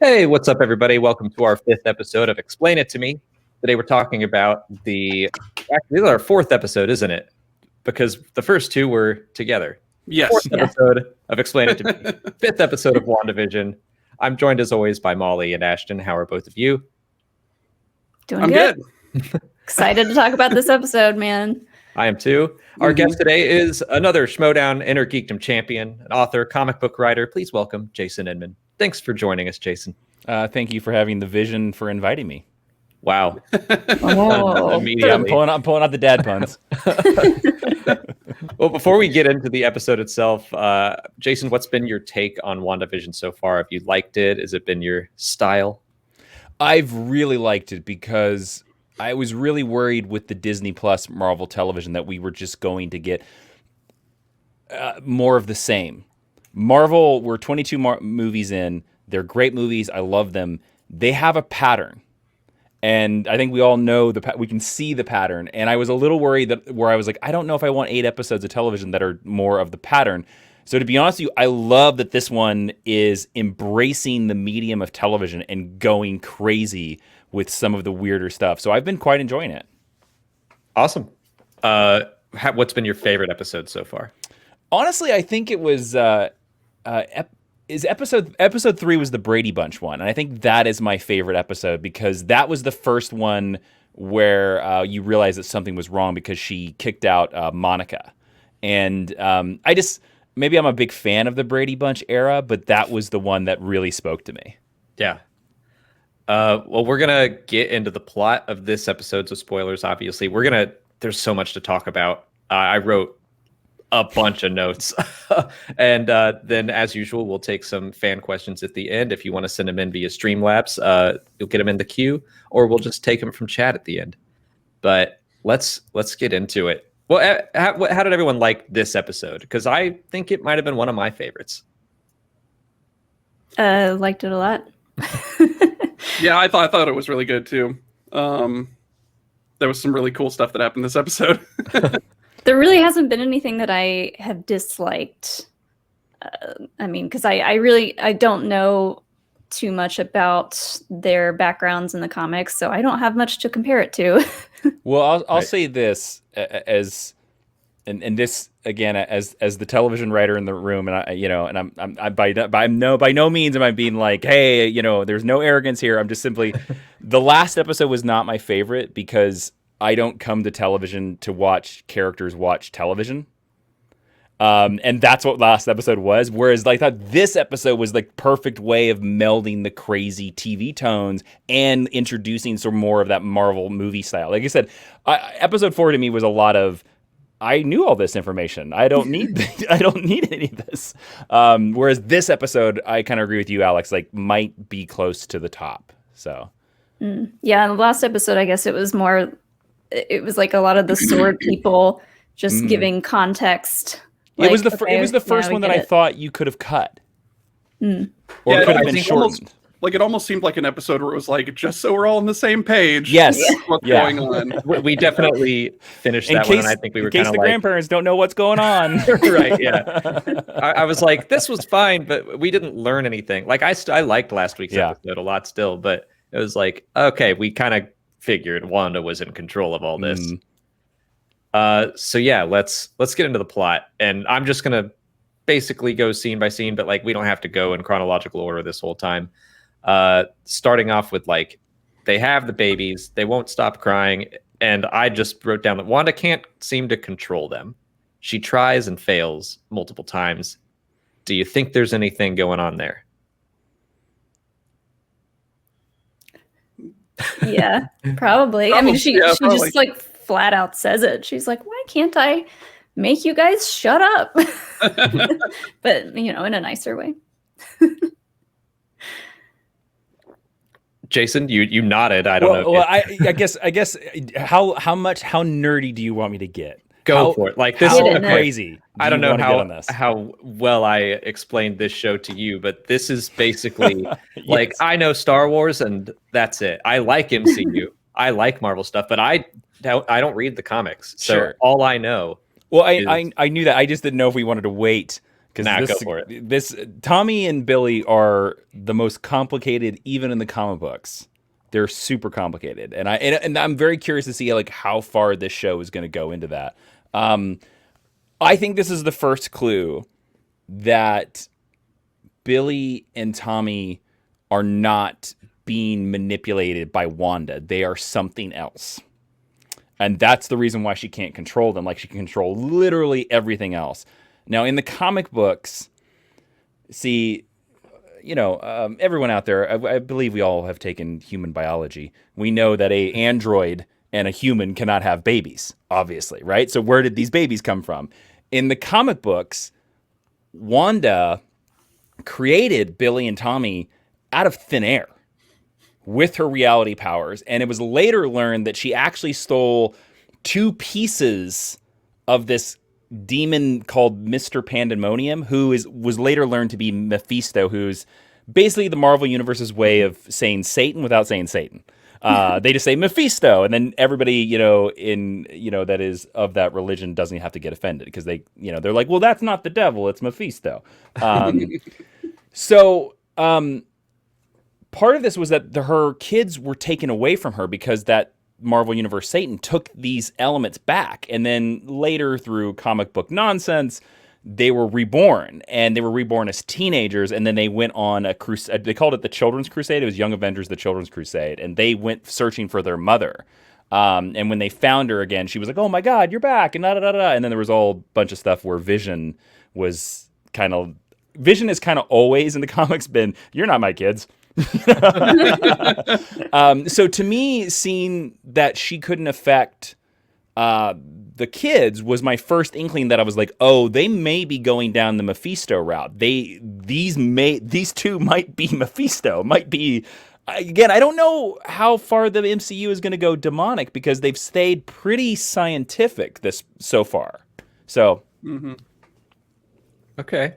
Hey, what's up, everybody? Welcome to our 5th episode of Explain It to Me. Today we're talking about actually, this is our 4th episode, isn't it? Because the first 2 were together. Yes. 4th episode of Explain It to Me. 5th episode of Wandavision. I'm joined as always by Molly and Ashton. How are both of you? Doing good. Excited to talk about this episode, man. I am too. Our guest today is another Schmodown Inner Geekdom champion, an author, comic book writer. Please welcome Jason Inman. Thanks for joining us, Jason. Thank you for having the vision for inviting me. Wow. Oh. Immediately. I'm pulling out the dad puns. Well, before we get into the episode itself, Jason, what's been your take on WandaVision so far? Have you liked it? Has it been your style? I've really liked it because I was really worried with the Disney Plus Marvel television that we were just going to get more of the same. Marvel, we're 22 movies in. They're great movies. I love them. They have a pattern. And I think we all know we can see the pattern. And I was a little worried where I was like, I don't know if I want 8 episodes of television that are more of the pattern. So to be honest with you, I love that this one is embracing the medium of television and going crazy with some of the weirder stuff. So I've been quite enjoying it. Awesome. What's been your favorite episode so far? Honestly, I think it was episode 3 was the Brady Bunch one, and I think that is my favorite episode because that was the first one where you realize that something was wrong because she kicked out Monica, and maybe I'm a big fan of the Brady Bunch era, but that was the one that really spoke to me. Yeah. Well, we're gonna get into the plot of this episode, so spoilers, obviously. There's so much to talk about. I wrote a bunch of notes. And then, as usual, we'll take some fan questions at the end. If you want to send them in via Streamlabs, you'll get them in the queue, or we'll just take them from chat at the end. But let's get into it. Well, how did everyone like this episode? Because I think it might have been one of my favorites. Liked it a lot. Yeah, I thought it was really good too. There was some really cool stuff that happened this episode. There really hasn't been anything that I have disliked. Because I don't know too much about their backgrounds in the comics, so I don't have much to compare it to. Well, I'll say this and this again as the television writer in the room, and I'm by no means am I being like, hey, there's no arrogance here. I'm just simply the last episode was not my favorite because I don't come to television to watch characters watch television. And that's what last episode was. Whereas I thought this episode was like perfect way of melding the crazy TV tones and introducing some more of that Marvel movie style. Like I said, episode 4 to me was a lot of, I knew all this information. I don't need any of this. Whereas this episode, I kind of agree with you, Alex, like might be close to the top. So. Yeah. In the last episode, I guess it was like a lot of the S.W.O.R.D people just giving context. It was the first one that I thought you could have cut. Or it could have been shortened. It almost seemed like an episode where it was like, just so we're all on the same page. Yes. What's going on? We definitely finished that one, and I think we were kind of like... In case the grandparents don't know what's going on. Right, yeah. I was like, this was fine, but we didn't learn anything. Like, I liked last week's episode a lot still, but it was like, okay, we kind of figured Wanda was in control of all this. So yeah, let's get into the plot, and I'm just gonna basically go scene by scene, but like we don't have to go in chronological order this whole time. Starting off with like they have the babies, they won't stop crying, and I just wrote down that Wanda can't seem to control them. She tries and fails multiple times. Do you think there's anything going on there? Yeah, probably. I mean, she just like flat out says it. She's like, why can't I make you guys shut up? But in a nicer way. Jason, you nodded. I don't know. Well, I guess how nerdy do you want me to get? Go for it. Like, this is crazy. I don't know how well I explained this show to you, but this is basically like, I know Star Wars and that's it. I like MCU. I like Marvel stuff, but I don't read the comics. So all I know. Well, I knew that. I just didn't know if we wanted to wait Nah, go for it. This Tommy and Billy are the most complicated, even in the comic books. They're super complicated, and I'm very curious to see like how far this show is going to go into that. I think this is the first clue that Billy and Tommy are not being manipulated by Wanda. They are something else. And that's the reason why she can't control them. Like, she can control literally everything else. Now, in the comic books, see, everyone out there, I believe we all have taken human biology. We know that a android and a human cannot have babies, obviously, right? So where did these babies come from? In the comic books, Wanda created Billy and Tommy out of thin air with her reality powers. And it was later learned that she actually stole 2 pieces of this demon called Mr. Pandemonium, who was later learned to be Mephisto, who's basically the Marvel Universe's way of saying Satan without saying Satan. They just say Mephisto, and then everybody, that is of that religion doesn't have to get offended because they're like, well, that's not the devil, it's Mephisto. Part of this was that her kids were taken away from her because that Marvel Universe Satan took these elements back. And then later, through comic book nonsense, they were reborn. And they were reborn as teenagers. And then they went on a crusade. They called it the Children's Crusade. It was Young Avengers, the Children's Crusade. And they went searching for their mother. And when they found her again, she was like, oh my God, you're back. And da-da-da-da. And then there was a whole bunch of stuff where Vision is kind of always in the comics been, you're not my kids. So to me, seeing that she couldn't affect the kids was my first inkling that I was like, oh, they may be going down the Mephisto route. These 2 might be Mephisto, might be. Again, I don't know how far the MCU is going to go demonic because they've stayed pretty scientific so far. So, okay.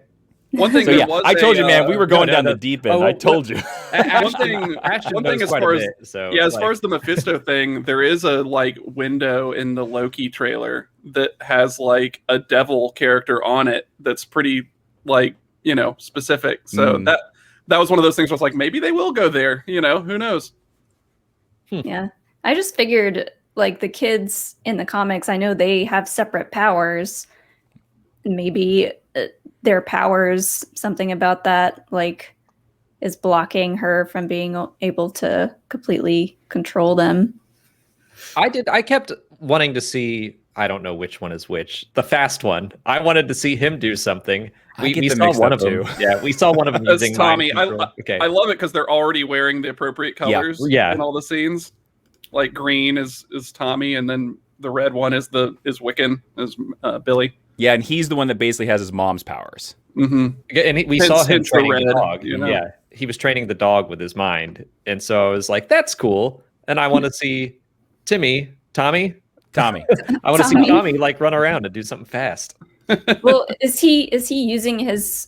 One thing, I told you, man, we were going down the deep end. I told you. One thing as far as as far as the Mephisto thing, there is a window in the Loki trailer that has a devil character on it that's pretty specific. So that was one of those things where it's like, maybe they will go there. Who knows? Yeah, I just figured the kids in the comics, I know they have separate powers. Maybe their powers, something about that, is blocking her from being able to completely control them. I kept wanting to see, I don't know which one is which, the fast one. I wanted to see him do something. We saw one of them. Yeah, we saw one of them using Tommy. I love it because they're already wearing the appropriate colors in all the scenes. Like green is Tommy, and then the red one is Wiccan, is Billy. Yeah, and he's the one that basically has his mom's powers. And we saw him training the dog. Yeah, he was training the dog with his mind. And so I was like, that's cool. And I want to see Tommy. I want to see Tommy run around and do something fast. Well, is he using his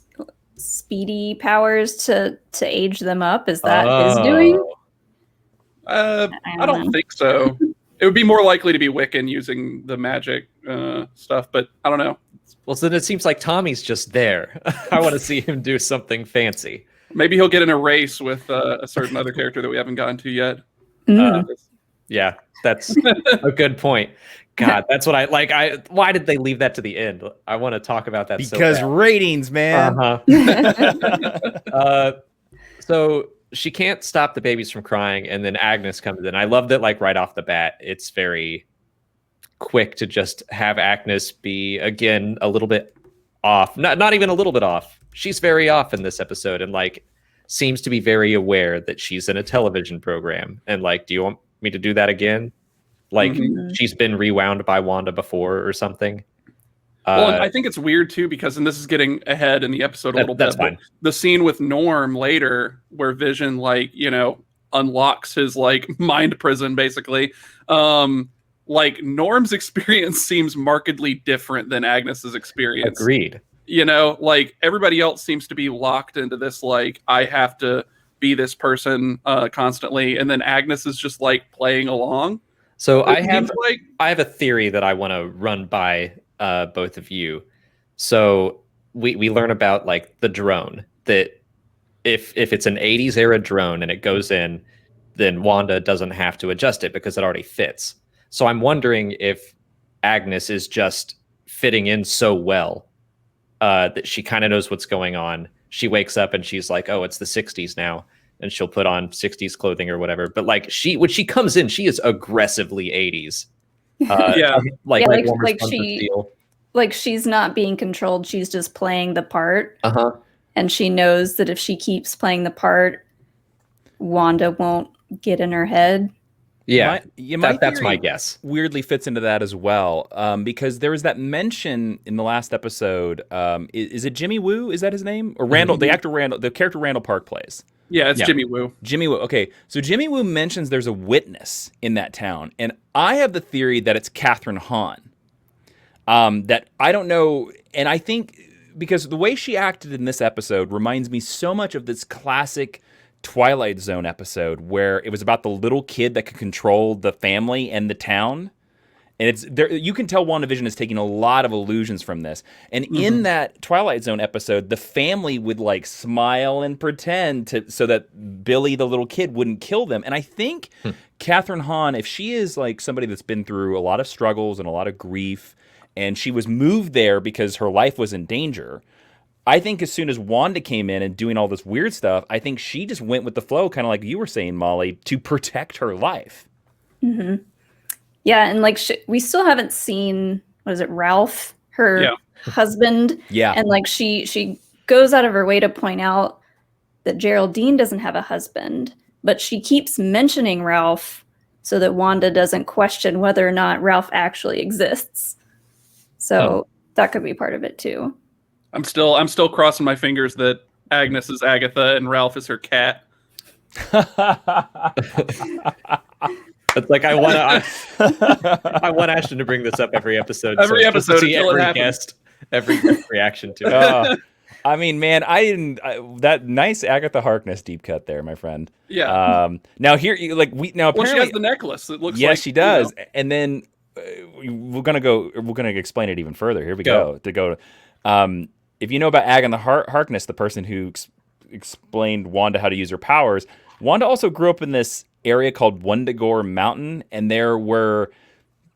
speedy powers to age them up? Is that his doing? I don't think so. It would be more likely to be Wiccan using the magic stuff, but I don't know. Well, so then it seems like Tommy's just there. I want to see him do something fancy. Maybe he'll get in a race with a certain other character that we haven't gotten to yet. Yeah, that's a good point. God, that's what I like. Why did they leave that to the end? I want to talk about that because ratings, man. So she can't stop the babies from crying, and then Agnes comes in. I love that, right off the bat, it's very quick to just have Agnes be, again, a little bit off. Not even a little bit off. She's very off in this episode, and seems to be very aware that she's in a television program. And do you want me to do that again? She's been rewound by Wanda before or something. Well, I think it's weird too because, and this is getting ahead in the episode a little bit. That's fine. The scene with Norm later, where Vision unlocks his mind prison, basically. Norm's experience seems markedly different than Agnes's experience. Agreed. Everybody else seems to be locked into this I have to be this person constantly, and then Agnes is just playing along. So I have a theory that I want to run by both of you. So we learn about like the drone, that if it's an 80s era drone and it goes in, then Wanda doesn't have to adjust it because it already fits. So I'm wondering if Agnes is just fitting in so well that she kind of knows what's going on. She wakes up and she's like, oh, it's the 60s now. And she'll put on 60s clothing or whatever. But like when she comes in, she is aggressively 80s. Like she's not being controlled. She's just playing the part. Uh-huh. And she knows that if she keeps playing the part, Wanda won't get in her head. Yeah, that's my guess. Weirdly fits into that as well, because there was that mention in the last episode. Is it Jimmy Woo? Is that his name? Or Randall, the actor Randall, the character Randall Park plays. Yeah, it's Jimmy Woo. Jimmy Woo. Okay, so Jimmy Woo mentions there's a witness in that town, and I have the theory that it's Catherine Hahn. That I don't know, and I think because the way she acted in this episode reminds me so much of this classic Twilight Zone episode where it was about the little kid that could control the family and the town. And it's there, you can tell WandaVision is taking a lot of allusions from this. And in that Twilight Zone episode, the family would like smile and pretend so that Billy, the little kid, wouldn't kill them. And I think Catherine Hahn, if she is like somebody that's been through a lot of struggles and a lot of grief, and she was moved there because her life was in danger, I think as soon as Wanda came in and doing all this weird stuff, I think she just went with the flow, kind of like you were saying, Molly, to protect her life. Mm-hmm. Yeah, and like we still haven't seen, what is it, Ralph, her husband? Yeah. And like she goes out of her way to point out that Geraldine doesn't have a husband, but she keeps mentioning Ralph so that Wanda doesn't question whether or not Ralph actually exists. So that could be part of it too. I'm still crossing my fingers that Agnes is Agatha and Ralph is her cat. It's like I want Ashton to bring this up every episode. Every episode, see every guest, every reaction to it. I mean, man, that nice Agatha Harkness deep cut there, my friend. Yeah. Now here, apparently, she has the necklace. It looks. Yes, she does. And then we're gonna explain it even further. Here we go. If you know about Agatha Harkness, the person who explained Wanda how to use her powers, Wanda also grew up in this area called Wundagore Mountain, and there were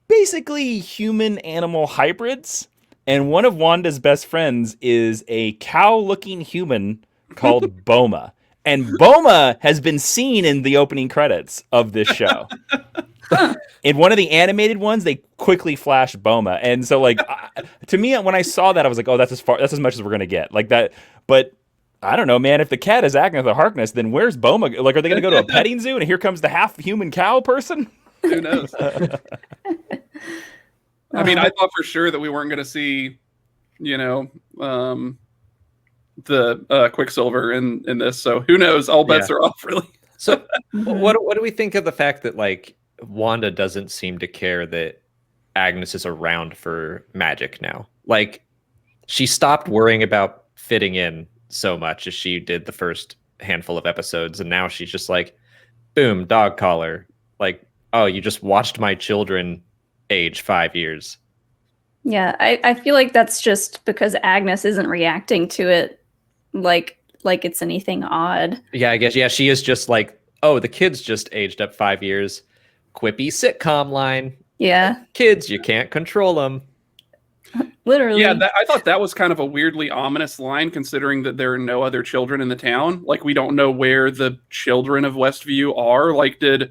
basically human-animal hybrids. And one of Wanda's best friends is a cow-looking human called Boma. And Boma has been seen in the opening credits of this show. In one of the animated ones, they quickly flash Boma, and so like to me, when I saw that, I was like, "Oh, that's as much as we're gonna get." Like that, but I don't know, man. If the cat is Agatha Harkness, then where's Boma? Like, are they gonna go to a petting zoo, and here comes the half-human cow person? Who knows? I mean, I thought for sure that we weren't gonna see, the Quicksilver in this. So who knows? All bets are off, really. So what do we think of the fact that like Wanda doesn't seem to care that Agnes is around for magic now? Like, she stopped worrying about fitting in so much as she did the first handful of episodes, and now she's just like, boom, dog collar. Like, oh, you just watched my children age 5 years. Yeah, I feel like that's just because Agnes isn't reacting to it like it's anything odd. Yeah, I guess. Yeah, she is just like, oh, the kids just aged up 5 years. Quippy sitcom line. Yeah. Kids, you can't control them. Literally. Yeah, I thought that was kind of a weirdly ominous line, considering that there are no other children in the town. Like, we don't know where the children of Westview are. Like, did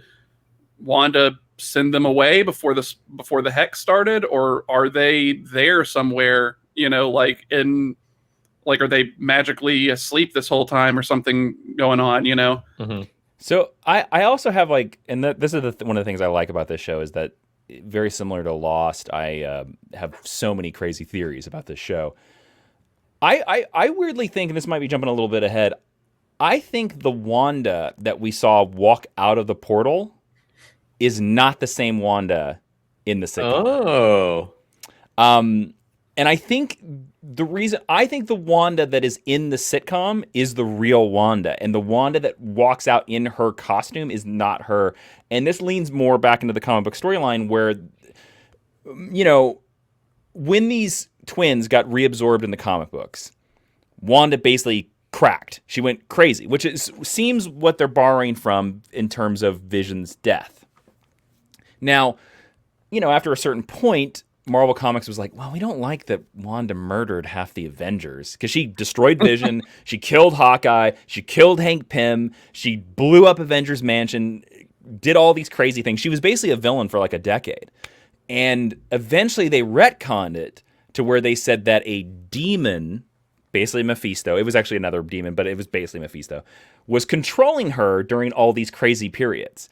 Wanda send them away before the hex started, or are they there somewhere? Are they magically asleep this whole time, or something going on? Mm-hmm. So I also have this is one of the things I like about this show is that, very similar to Lost, I have so many crazy theories about this show. I weirdly think, and this might be jumping a little bit ahead, I think the Wanda that we saw walk out of the portal is not the same Wanda in the sitcom. Oh. And I think the Wanda that is in the sitcom is the real Wanda, and the Wanda that walks out in her costume is not her. And this leans more back into the comic book storyline where, when these twins got reabsorbed in the comic books, Wanda basically cracked. She went crazy, which seems what they're borrowing from in terms of Vision's death. Now, after a certain point, Marvel Comics was like, well, we don't like that Wanda murdered half the Avengers because she destroyed Vision, she killed Hawkeye, she killed Hank Pym, she blew up Avengers Mansion, did all these crazy things. She was basically a villain for like a decade. And eventually they retconned it to where they said that a demon, basically Mephisto, it was actually another demon, but it was basically Mephisto, was controlling her during all these crazy periods.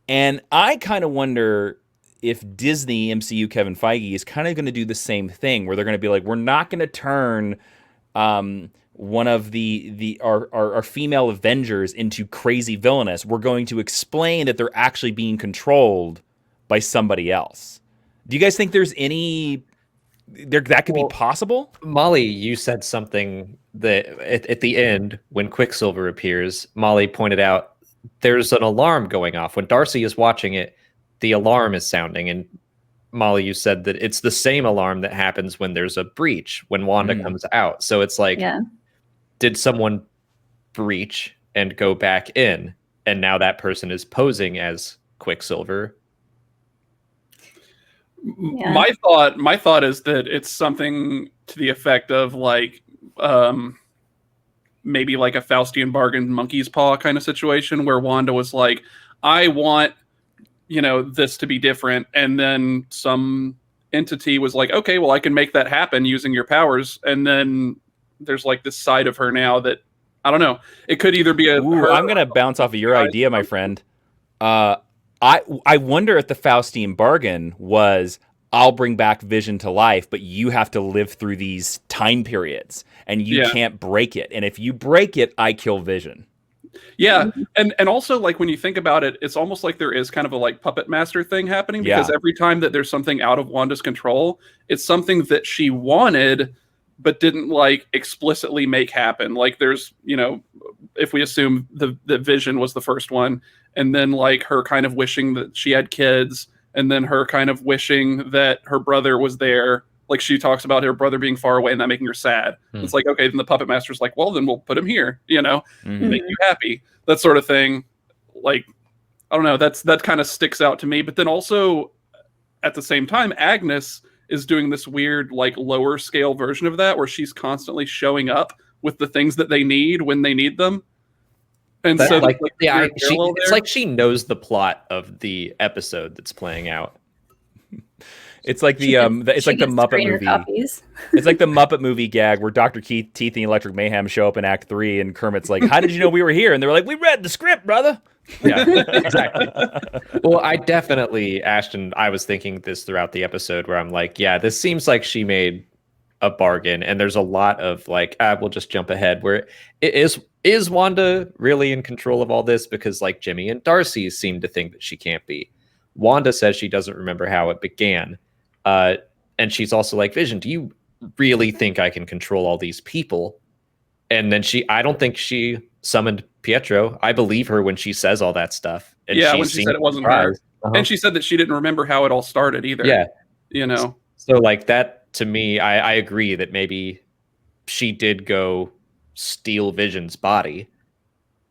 And I kind of wonder if Disney, MCU, Kevin Feige is kind of going to do the same thing, where they're going to be like, we're not going to turn one of our female Avengers into crazy villainous. We're going to explain that they're actually being controlled by somebody else. Do you guys think there's any that could be possible? Molly, you said something that at the end when Quicksilver appears, Molly pointed out there's an alarm going off when Darcy is watching it. The alarm is sounding, and Molly, you said that it's the same alarm that happens when there's a breach, when Wanda comes out. So it's like, did someone breach and go back in, and now that person is posing as Quicksilver? Yeah. My thought is that it's something to the effect of like maybe like a Faustian bargain monkey's paw kind of situation, where Wanda was like, I want this to be different, and then some entity was like, okay, well, I can make that happen using your powers, and then there's like this side of her now that I don't know. It could either be I'm gonna bounce off of your idea, my friend. I wonder if the Faustian bargain was, I'll bring back Vision to life, but you have to live through these time periods, and you can't break it. And if you break it, I kill Vision. Yeah, and also like when you think about it, it's almost like there is kind of a like puppet master thing happening, because every time that there's something out of Wanda's control, it's something that she wanted but didn't like explicitly make happen. Like there's, if we assume the Vision was the first one, and then like her kind of wishing that she had kids, and then her kind of wishing that her brother was there. Like she talks about her brother being far away and that making her sad. It's like, okay, then the puppet master's like, well, then we'll put him here, make you happy. That sort of thing. Like, I don't know, that kind of sticks out to me. But then also at the same time, Agnes is doing this weird, like lower scale version of that, where she's constantly showing up with the things that they need when they need them. And so it's like she knows the plot of the episode that's playing out. It's like the Muppet movie. Copies. It's like the Muppet movie gag where Dr. Teeth and the Electric Mayhem show up in Act 3, and Kermit's like, "How did you know we were here?" And they're like, "We read the script, brother." Yeah, exactly. Well, I definitely, Ashton, I was thinking this throughout the episode, where I'm like, yeah, this seems like she made a bargain, and there's a lot of like, we'll just jump ahead. Where it is Wanda really in control of all this? Because like Jimmy and Darcy seem to think that she can't be. Wanda says she doesn't remember how it began. And she's also like, Vision, do you really think I can control all these people? And then I don't think she summoned Pietro. I believe her when she says all that stuff. And when she said it wasn't her. And she said that she didn't remember how it all started either. Yeah. So like that, to me, I agree that maybe she did go steal Vision's body,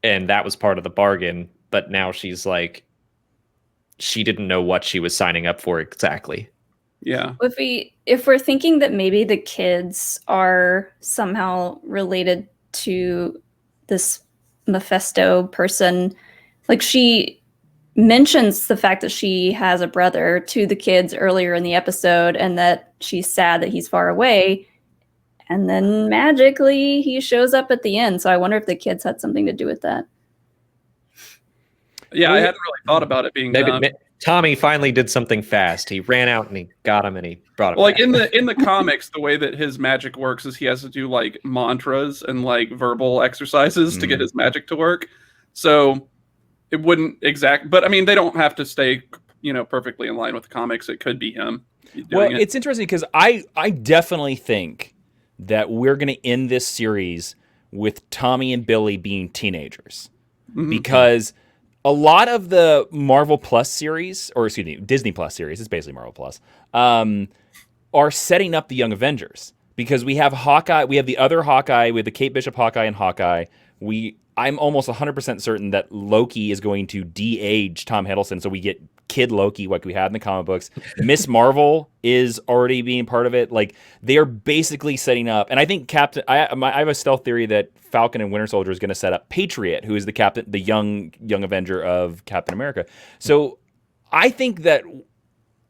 and that was part of the bargain. But now she's like, she didn't know what she was signing up for exactly. Yeah. If we're thinking that maybe the kids are somehow related to this Mephisto person, like she mentions the fact that she has a brother to the kids earlier in the episode, and that she's sad that he's far away, and then magically he shows up at the end. So I wonder if the kids had something to do with that. Yeah, I hadn't really thought about it being maybe Tommy finally did something fast. He ran out and he got him and he brought him back. Like in the comics, the way that his magic works is he has to do like mantras and like verbal exercises to get his magic to work. So it wouldn't but I mean, they don't have to stay, perfectly in line with the comics. It could be him. It's interesting because I definitely think that we're going to end this series with Tommy and Billy being teenagers, because a lot of the Marvel Plus series, or excuse me, Disney Plus series, it's basically Marvel Plus, are setting up the Young Avengers, because we have Hawkeye, we have the other Hawkeye, we have the Kate Bishop Hawkeye and Hawkeye. I'm almost 100% certain that Loki is going to de-age Tom Hiddleston, so we get Kid Loki like we had in the comic books. Miss Marvel is already being part of it. Like, they are basically setting up, and I think I have a stealth theory that Falcon and Winter Soldier is going to set up Patriot, who is the young Avenger of Captain America. So I think that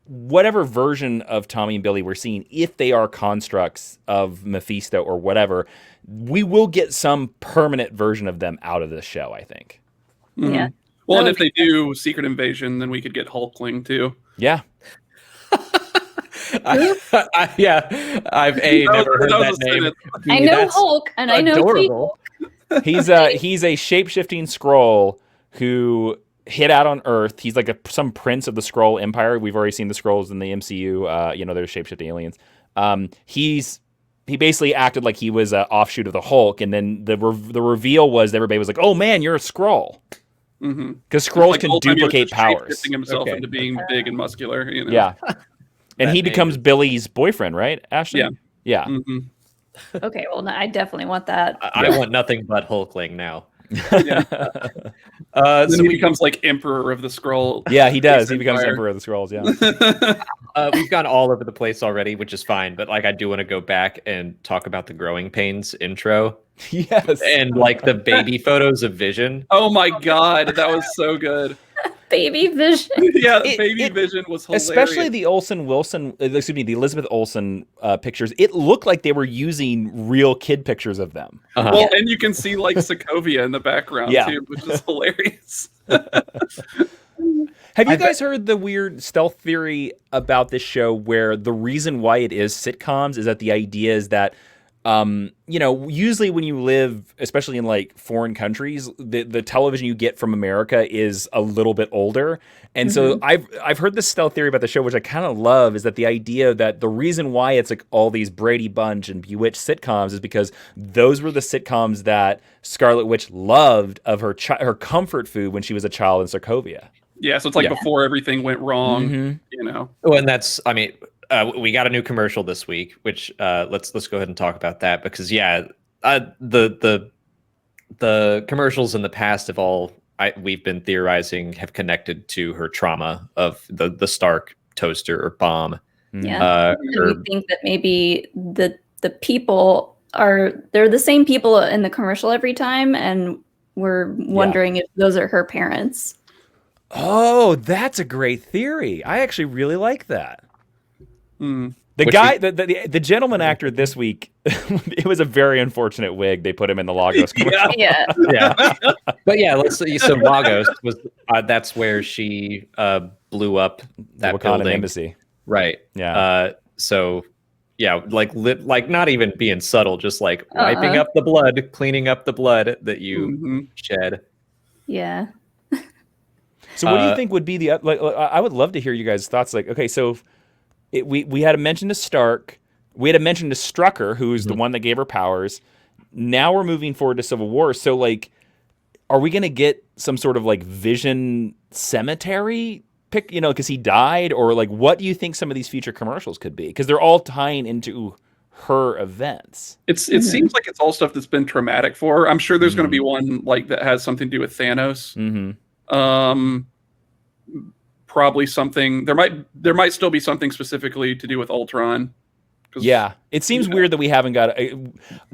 whatever version of Tommy and Billy we're seeing, if they are constructs of Mephisto or whatever, we will get some permanent version of them out of this show, I think. Mm-hmm. Yeah. Well, and if they do Secret Invasion, then we could get Hulkling too. Yeah. I've never heard that name. I know Hulk, and I know adorable. He's a shape-shifting Skrull who hit out on Earth. He's like some prince of the Skrull Empire. We've already seen the Skrulls in the MCU. They're shape-shifting aliens. He basically acted like he was an offshoot of the Hulk, and then the reveal was everybody was like, "Oh man, you're a Skrull," because Skrulls can duplicate powers. Shifting himself into being big and muscular. Yeah, and he becomes Billy's boyfriend, right, Ashley? Yeah. Mm-hmm. Okay, well, I definitely want that. I want nothing but Hulkling now. Yeah. So he becomes like Emperor of the Skrull. Yeah, he does. He becomes Emperor of the Skrulls. Yeah. We've gone all over the place already, which is fine. But like, I do want to go back and talk about the Growing Pains intro. Yes. And like the baby photos of Vision. Oh my God, that was so good. Baby Vision. Yeah, Baby Vision was hilarious. Especially the the Elizabeth Olsen pictures. It looked like they were using real kid pictures of them. Uh-huh. Well, and you can see like Sokovia in the background too, which is hilarious. Have you guys heard the weird stealth theory about this show where the reason why it is sitcoms is that the idea is that usually when you live, especially in like foreign countries, the television you get from America is a little bit older. And so I've heard this stealth theory about the show, which I kind of love, is that the idea that the reason why it's like all these Brady Bunch and Bewitched sitcoms is because those were the sitcoms that Scarlet Witch loved of her comfort food when she was a child in Sokovia. Yeah, so it's like before everything went wrong, Oh, and that's, we got a new commercial this week, which let's go ahead and talk about that, because the commercials in the past have we've been theorizing have connected to her trauma of the Stark toaster or bomb. Yeah, we think that maybe the people they're the same people in the commercial every time, and we're wondering if those are her parents. Oh, that's a great theory. I actually really like that. The gentleman actor this week, it was a very unfortunate wig. They put him in the Lagos commercial. Yeah. But yeah, let's see. So Lagos was that's where she blew up that the Wakanda building. embassy. Right. Yeah. So yeah, like not even being subtle, just like wiping up the blood, cleaning up the blood that you shed. Yeah. So what do you think would be the I would love to hear you guys' thoughts. Like, okay, so we had a mention to Stark, we had a mention to Strucker, who's the one that gave her powers. Now we're moving forward to Civil War. So like, are we going to get some sort of like Vision cemetery pick? Because he died, or like, what do you think some of these future commercials could be? Because they're all tying into her events. It seems like it's all stuff that's been traumatic for her. I'm sure there's going to be one like that has something to do with Thanos. Probably something there might still be something specifically to do with Ultron. Yeah, it seems weird that we haven't got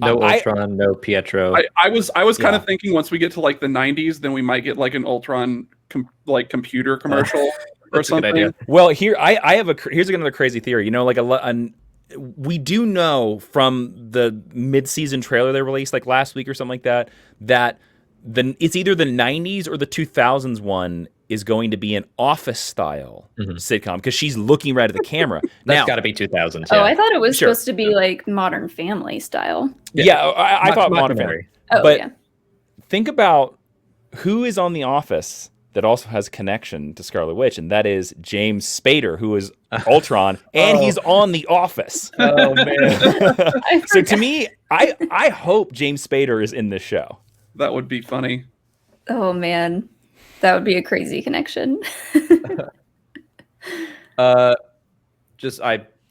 Ultron, no Pietro. I was kind of thinking once we get to like the 90s, then we might get like an Ultron computer commercial or something. Well, here's another crazy theory. We do know from the mid-season trailer they released like last week or something like that it's either the 90s or the 2000s one is going to be an Office style sitcom, because she's looking right at the camera. That's got to be 2000s. Oh, I thought it was supposed to be like Modern Family style. Yeah, I thought Modern Family. But think about who is on The Office that also has a connection to Scarlet Witch, and that is James Spader, who is Ultron, and he's on The Office. Oh man! So to me, I hope James Spader is in this show. That would be funny. Oh man, that would be a crazy connection.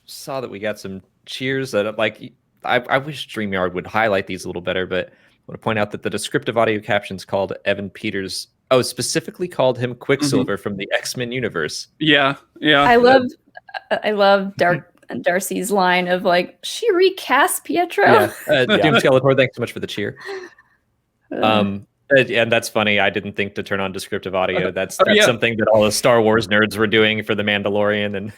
saw that we got some cheers that like I wish StreamYard would highlight these a little better, but I want to point out that the descriptive audio captions called Evan Peters. Oh, specifically called him Quicksilver from the X-Men universe. Yeah. I love Darcy's line of like, she recast Pietro. Yeah. Doom Skeletor, thanks so much for the cheer. And that's funny. I didn't think to turn on descriptive audio. That's something that all the Star Wars nerds were doing for the Mandalorian. And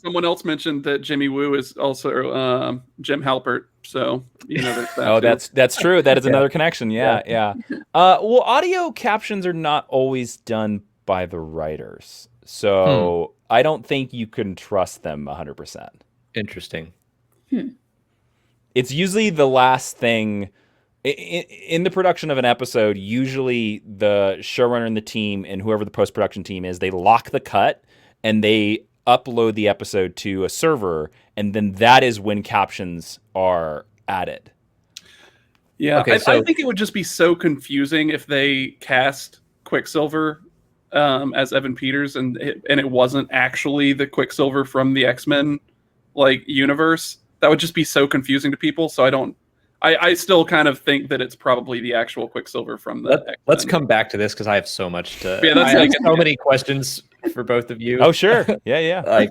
someone else mentioned that Jimmy Woo is also Jim Halpert. So there's that. Oh, that's true. That is another connection. Yeah. Well, audio captions are not always done by the writers, so I don't think you can trust them 100%. Interesting. It's usually the last thing. In the production of an episode, usually the showrunner and the team and whoever the post-production team is, they lock the cut and they upload the episode to a server, and then that is when captions are added. Yeah, okay, I think it would just be so confusing if they cast Quicksilver as Evan Peters and it wasn't actually the Quicksilver from the X-Men universe. That would just be so confusing to people. So I still kind of think that it's probably the actual Quicksilver from the X-Men. Let's come back to this because I have so much to. Yeah, I have so many questions for both of you. Oh, sure. Yeah.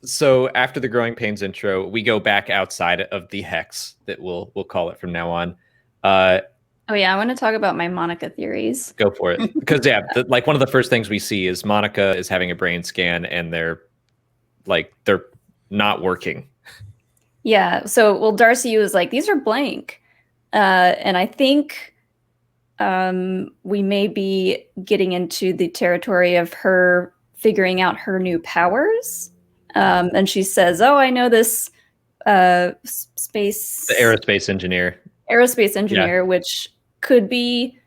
So after the Growing Pains intro, we go back outside of the hex that we'll call it from now on. I want to talk about my Monica theories. Go for it. Because one of the first things we see is Monica is having a brain scan and they're not working. Yeah. So, Darcy was like, these are blank. And I think we may be getting into the territory of her figuring out her new powers. And she says, I know this The aerospace engineer. Which could be...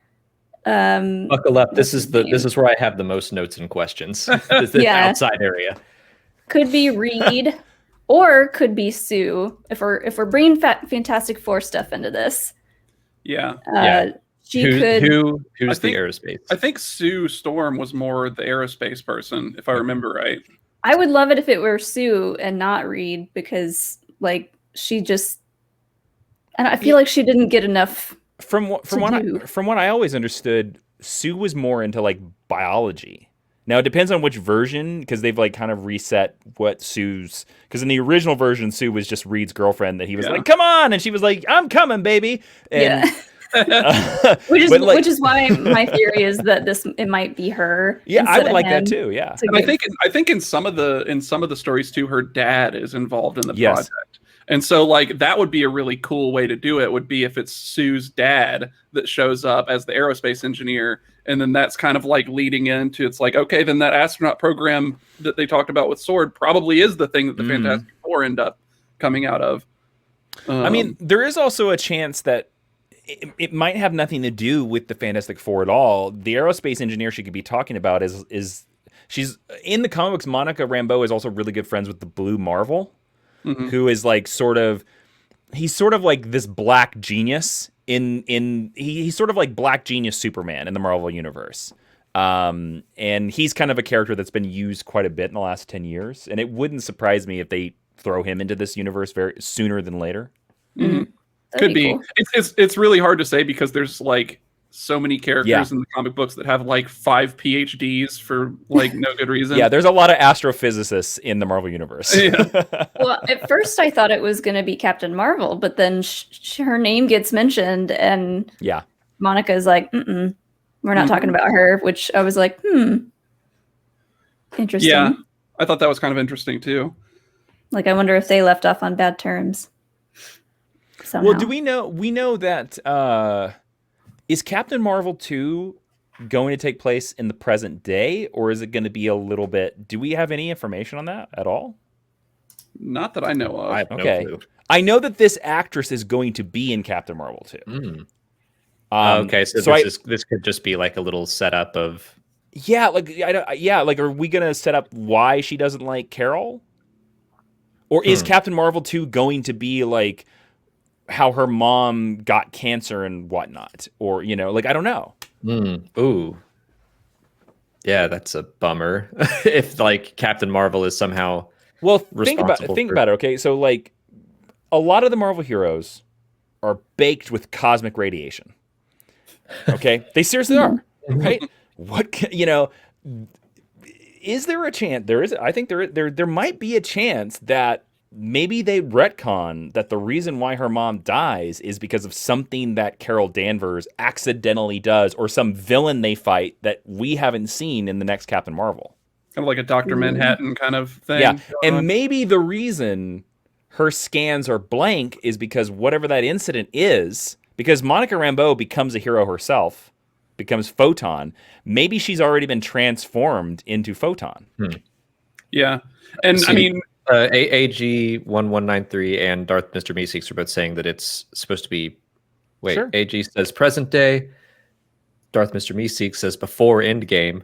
Buckle up. This is where I have the most notes and questions. This outside area. Could be Reed. Or could be Sue if we're bringing Fantastic Four stuff into this. Yeah. She could. Who's the aerospace? I think Sue Storm was more the aerospace person, if I remember right. I would love it if it were Sue and not Reed because she just. And I feel like she didn't get enough. From what I always understood, Sue was more into biology. Now, it depends on which version, because they've kind of reset what Sue's... Because in the original version, Sue was just Reed's girlfriend that he was like, come on! And she was like, I'm coming, baby! And, which is why my theory is that it might be her. Yeah, I would like that too, yeah. And I think in some of the stories too, her dad is involved in the project. And so that would be a really cool way to do it, would be if it's Sue's dad that shows up as the aerospace engineer. And then that's kind of leading into okay, then that astronaut program that they talked about with S.W.O.R.D probably is the thing that the Fantastic Four end up coming out of. I mean, there is also a chance that it might have nothing to do with the Fantastic Four at all. The aerospace engineer she could be talking about is she's in the comics. Monica Rambeau is also really good friends with the Blue Marvel, who is he's sort of this black genius. He's sort of like Black Genius Superman in the Marvel universe, and he's kind of a character that's been used quite a bit in the last 10 years, and it wouldn't surprise me if they throw him into this universe sooner than later. Could be cool. It's really hard to say because there's so many characters in the comic books that have 5 PhDs for no good reason. Yeah, there's a lot of astrophysicists in the Marvel universe. Well, at first I thought it was going to be Captain Marvel, but then her name gets mentioned, and Monica's like, we're not talking about her, which I was like, interesting. Yeah, I thought that was kind of interesting too. I wonder if they left off on bad terms. Somehow. Well, do we know that is Captain Marvel 2 going to take place in the present day, or is it going to be a little bit... Do we have any information on that at all? Not that I know of. I have no clue. I know that this actress is going to be in Captain Marvel 2. Okay, so this could just be a little setup of... Yeah, are we going to set up why she doesn't like Carol? Or is Captain Marvel 2 going to be how her mom got cancer and whatnot, or I don't know. Ooh, yeah, that's a bummer. If Captain Marvel is somehow Well, think about it. Okay, so like a lot of the Marvel heroes are baked with cosmic radiation. Okay, they seriously are, right? Is there a chance? There is. I think there might be a chance that maybe they retcon that the reason why her mom dies is because of something that Carol Danvers accidentally does, or some villain they fight that we haven't seen in the next Captain Marvel. Kind of like a Dr. Manhattan kind of thing. Yeah, and maybe the reason her scans are blank is because whatever that incident is, because Monica Rambeau becomes a hero herself, becomes Photon. Maybe she's already been transformed into Photon. Yeah, and I mean, AG1193 and Darth Mr. Meeseeks are both saying that it's supposed to be. Wait, sure. AG says present day. Darth Mr. Meeseeks says before Endgame.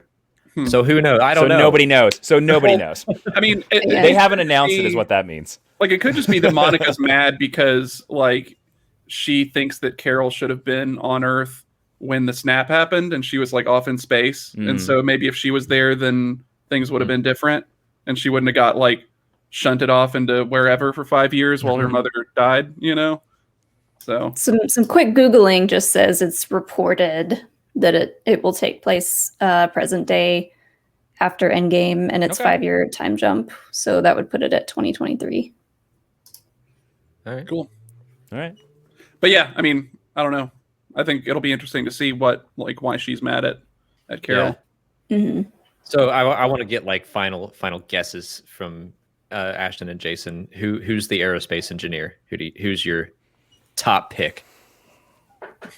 So who knows? I don't know. Nobody knows. So nobody knows. I mean, they haven't announced it, is what that means. Like, it could just be that Monica's mad because, like, she thinks that Carol should have been on Earth when the snap happened, and she was like off in space. And so maybe if she was there, then things would have been different, and she wouldn't have got like shunted off into wherever for 5 years while her mother died. So some quick Googling just says it's reported that it will take place present day after Endgame, and it's 5-year time jump. So that would put it at 2023. All right, cool. All right, but yeah, I mean, I don't know. I think it'll be interesting to see why she's mad at Carol. Yeah. Mm-hmm. So I want to get like final guesses from Ashton and Jason. Who's the aerospace engineer? Who's your top pick?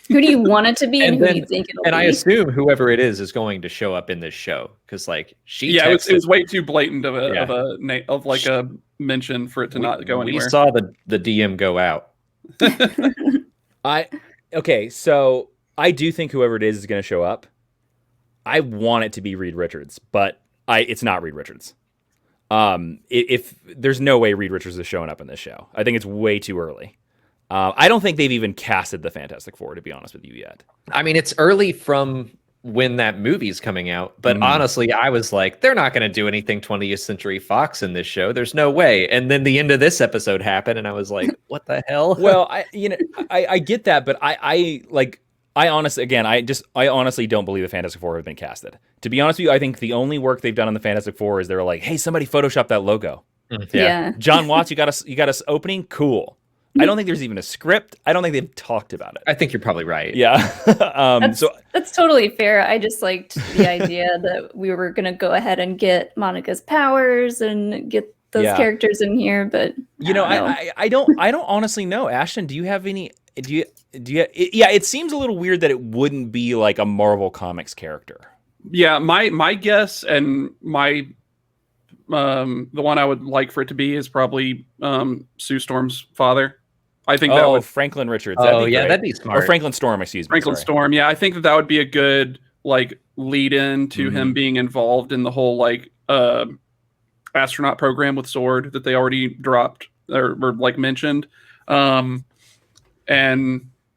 Who do you want it to be, and who do you think it'll be? And I assume whoever it is going to show up in this show, because like it was way too blatant of a mention for it to not go anywhere. We saw the DM go out. Okay, so I do think whoever it is going to show up. I want it to be Reed Richards, but it's not Reed Richards. If there's no way Reed Richards is showing up in this show, I think it's way too early. I don't think they've even casted the Fantastic Four, to be honest with you, yet. I mean, it's early from when that movie's coming out, but honestly, I was like, they're not going to do anything 20th Century Fox in this show. There's no way. And then the end of this episode happened, and I was like, what the hell? Well, I get that, but I honestly don't believe the Fantastic Four have been casted. To be honest with you, I think the only work they've done on the Fantastic Four is they're like, hey, somebody Photoshop that logo. Yeah. John Watts, you got us opening? Cool. I don't think there's even a script. I don't think they've talked about it. I think you're probably right. Yeah. That's totally fair. I just liked the idea that we were going to go ahead and get Monica's powers and get those characters in here, but I don't honestly know. Ashton, do you have any? It seems a little weird that it wouldn't be like a Marvel Comics character. Yeah, my guess and my the one I would like for it to be is probably Sue Storm's father. I think that would Franklin Richards. That'd be smart. Or Franklin Storm, excuse me. Franklin Storm. Yeah, I think that would be a good like lead in to him being involved in the whole like astronaut program with S.W.O.R.D that they already dropped or like mentioned. And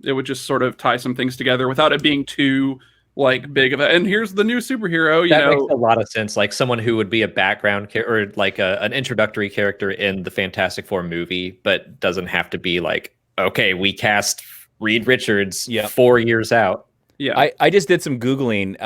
it would just sort of tie some things together without it being too like big of a, and here's the new superhero. That makes a lot of sense. Like someone who would be a background or like an introductory character in the Fantastic Four movie, but doesn't have to be like, okay, we cast Reed Richards 4 years out. Yeah, I just did some Googling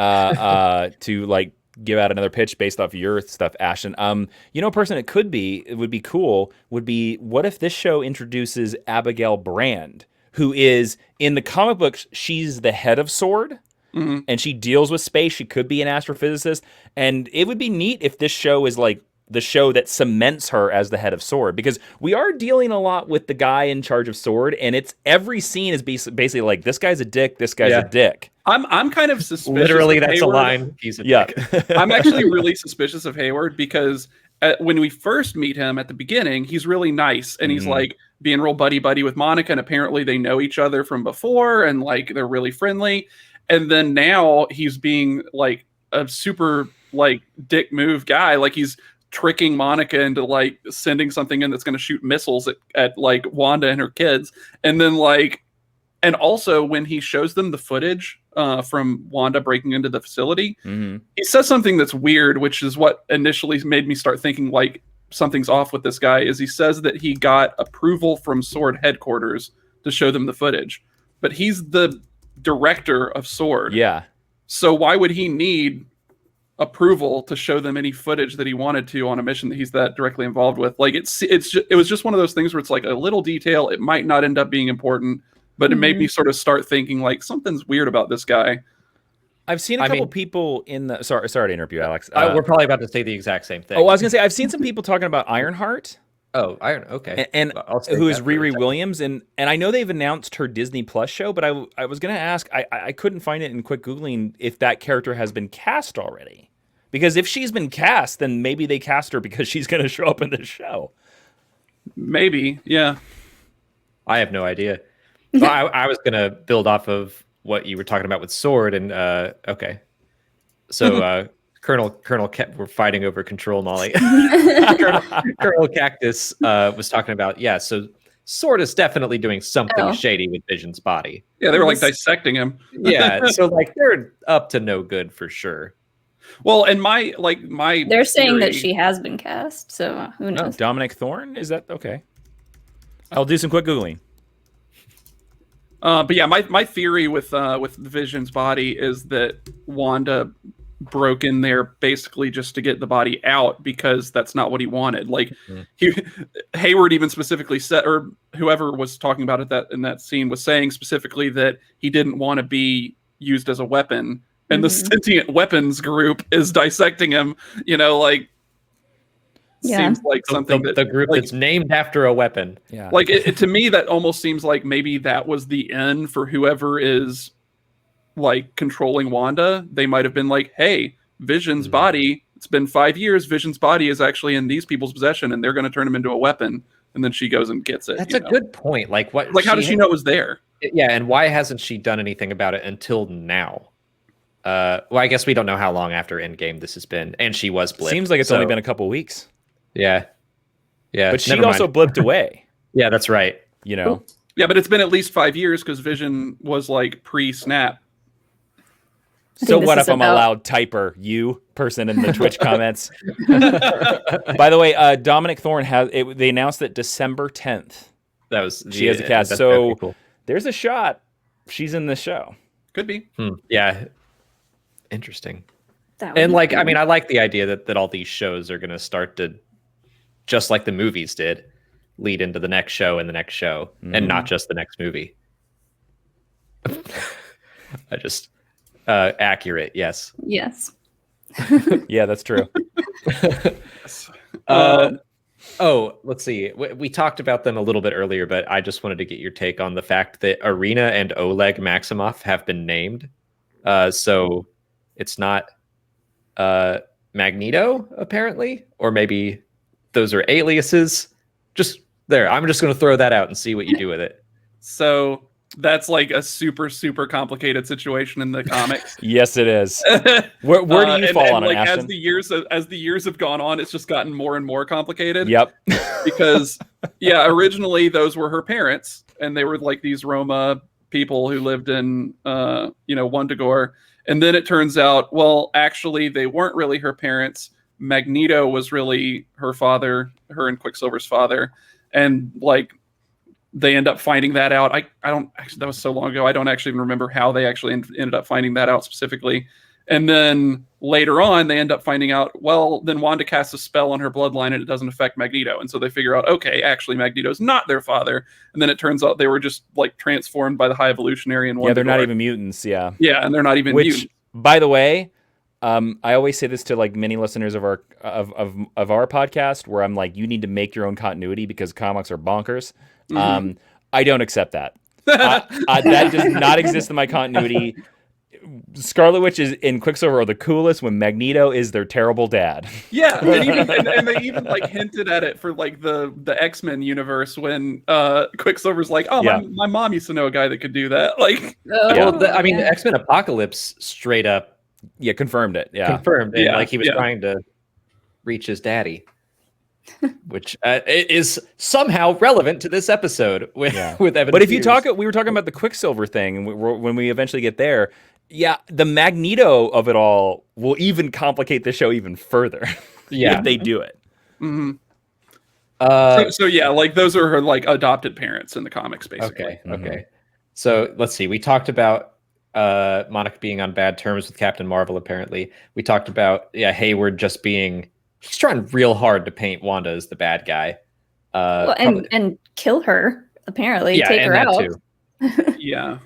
to like give out another pitch based off your stuff, Ashton. A person it would be cool would be, what if this show introduces Abigail Brand, who is in the comic books, she's the head of S.W.O.R.D. And she deals with space. She could be an astrophysicist, and it would be neat if this show is like the show that cements her as the head of S.W.O.R.D, because we are dealing a lot with the guy in charge of S.W.O.R.D, and it's every scene is basically like, this guy's a dick, this guy's a dick. I'm kind of suspicious. Literally, that's Hayward. A line. He's a dick. I'm actually really suspicious of Hayward because when we first meet him at the beginning, he's really nice, and he's like being real buddy with Monica, and apparently they know each other from before, and like they're really friendly. And then now he's being like a super like dick move guy. Like he's tricking Monica into like sending something in that's going to shoot missiles at like Wanda and her kids. And then like, and also when he shows them the footage from Wanda breaking into the facility, he says something that's weird, which is what initially made me start thinking like something's off with this guy is he says that he got approval from S.W.O.R.D headquarters to show them the footage, but he's the director of S.W.O.R.D. Yeah. So why would he need approval to show them any footage that he wanted to on a mission that he's that directly involved with? Like it was just one of those things where it's like a little detail. It might not end up being important, but it made me sort of start thinking like something's weird about this guy. I've seen a couple people in the sorry to interrupt you, Alex. We're probably about to say the exact same thing. Oh, I was gonna say I've seen some people talking about Ironheart. Oh, okay. And who is Riri Williams, and I know they've announced her Disney Plus show, but I was gonna ask, I couldn't find it in quick Googling if that character has been cast already. Because if she's been cast, then maybe they cast her because she's gonna show up in the show. Maybe, yeah. I have no idea. I was gonna build off of what you were talking about with S.W.O.R.D, and okay. So Colonel we're fighting over control Molly. Colonel Cactus was talking about, so S.W.O.R.D is definitely doing something shady with Vision's body. Yeah, they were like dissecting him. Yeah, so like they're up to no good for sure. Well, and my they're saying that she has been cast, so who knows? Dominic Thorne, is that okay? I'll do some quick Googling. But yeah, my theory with Vision's body is that Wanda broke in there basically just to get the body out because that's not what he wanted. Like Hayward even specifically said, or whoever was talking about it in that scene was saying specifically that he didn't want to be used as a weapon, and the sentient weapons group is dissecting him. Seems like something the group that's named after a weapon. Yeah, like to me that almost seems like maybe that was the end for whoever is like controlling Wanda. They might have been like, hey, Vision's body, it's been 5 years, Vision's body is actually in these people's possession and they're going to turn him into a weapon, and then she goes and gets it. That's a good point. Like what, like how does she know it was there? Yeah, and why hasn't she done anything about it until now? Well, I guess we don't know how long after Endgame this has been, and she was blipped. Seems like it's only been a couple weeks. Yeah. But she also blipped away. Yeah, that's right. Yeah, but it's been at least 5 years because Vision was like pre-snap. So what if I'm a loud typer, you person in the Twitch comments? By the way, Dominic Thorne they announced that December 10th. She has a cast. So cool. There's a shot. She's in the show. Could be. Yeah. Interesting. And like, I mean, I like the idea that all these shows are going to start to, just like the movies did, lead into the next show and the next show, and not just the next movie. Accurate, yes. Yes. Yeah, that's true. Let's see. We talked about them a little bit earlier, but I just wanted to get your take on the fact that Arena and Oleg Maximoff have been named. So it's not Magneto, apparently, or maybe those are aliases. Just there. I'm just going to throw that out and see what you do with it. So that's like a super, super complicated situation in the comics. Yes, it is. Where do you fall on it, Ashton? As the years have gone on, it's just gotten more and more complicated. Yep. Because originally those were her parents, and they were like these Roma people who lived in Wandagore. And then it turns out, well, actually they weren't really her parents. Magneto was really her father, her and Quicksilver's father. And like they end up finding that out. I don't actually, that was so long ago. I don't actually even remember how they actually ended up finding that out specifically. And then later on, they end up finding out, well, then Wanda casts a spell on her bloodline and it doesn't affect Magneto. And so they figure out, okay, actually Magneto's not their father. And then it turns out they were just like transformed by the High Evolutionary and they're not even mutants. Yeah. Yeah. And they're not even mutants. By the way, I always say this to like many listeners of our podcast, where I'm like, you need to make your own continuity because comics are bonkers. I don't accept that. That does not exist in my continuity. Scarlet Witch in Quicksilver are the coolest when Magneto is their terrible dad. Yeah, and they even like hinted at it for like the X-Men universe when Quicksilver's like, oh, my mom used to know a guy that could do that. Like, the X-Men Apocalypse straight up confirmed it. Yeah, confirmed it. Like he was trying to reach his daddy. Which is somehow relevant to this episode with Evan. But if you we were talking about the Quicksilver thing, and when we eventually get there, the Magneto of it all will even complicate the show even further. If they do it. So yeah, like those are her like adopted parents in the comics, basically. Okay. Okay. So let's see. We talked about Monica being on bad terms with Captain Marvel. Apparently, we talked about Hayward just being. He's trying real hard to paint Wanda as the bad guy. Well, and kill her. Apparently, take her out. Too. Yeah.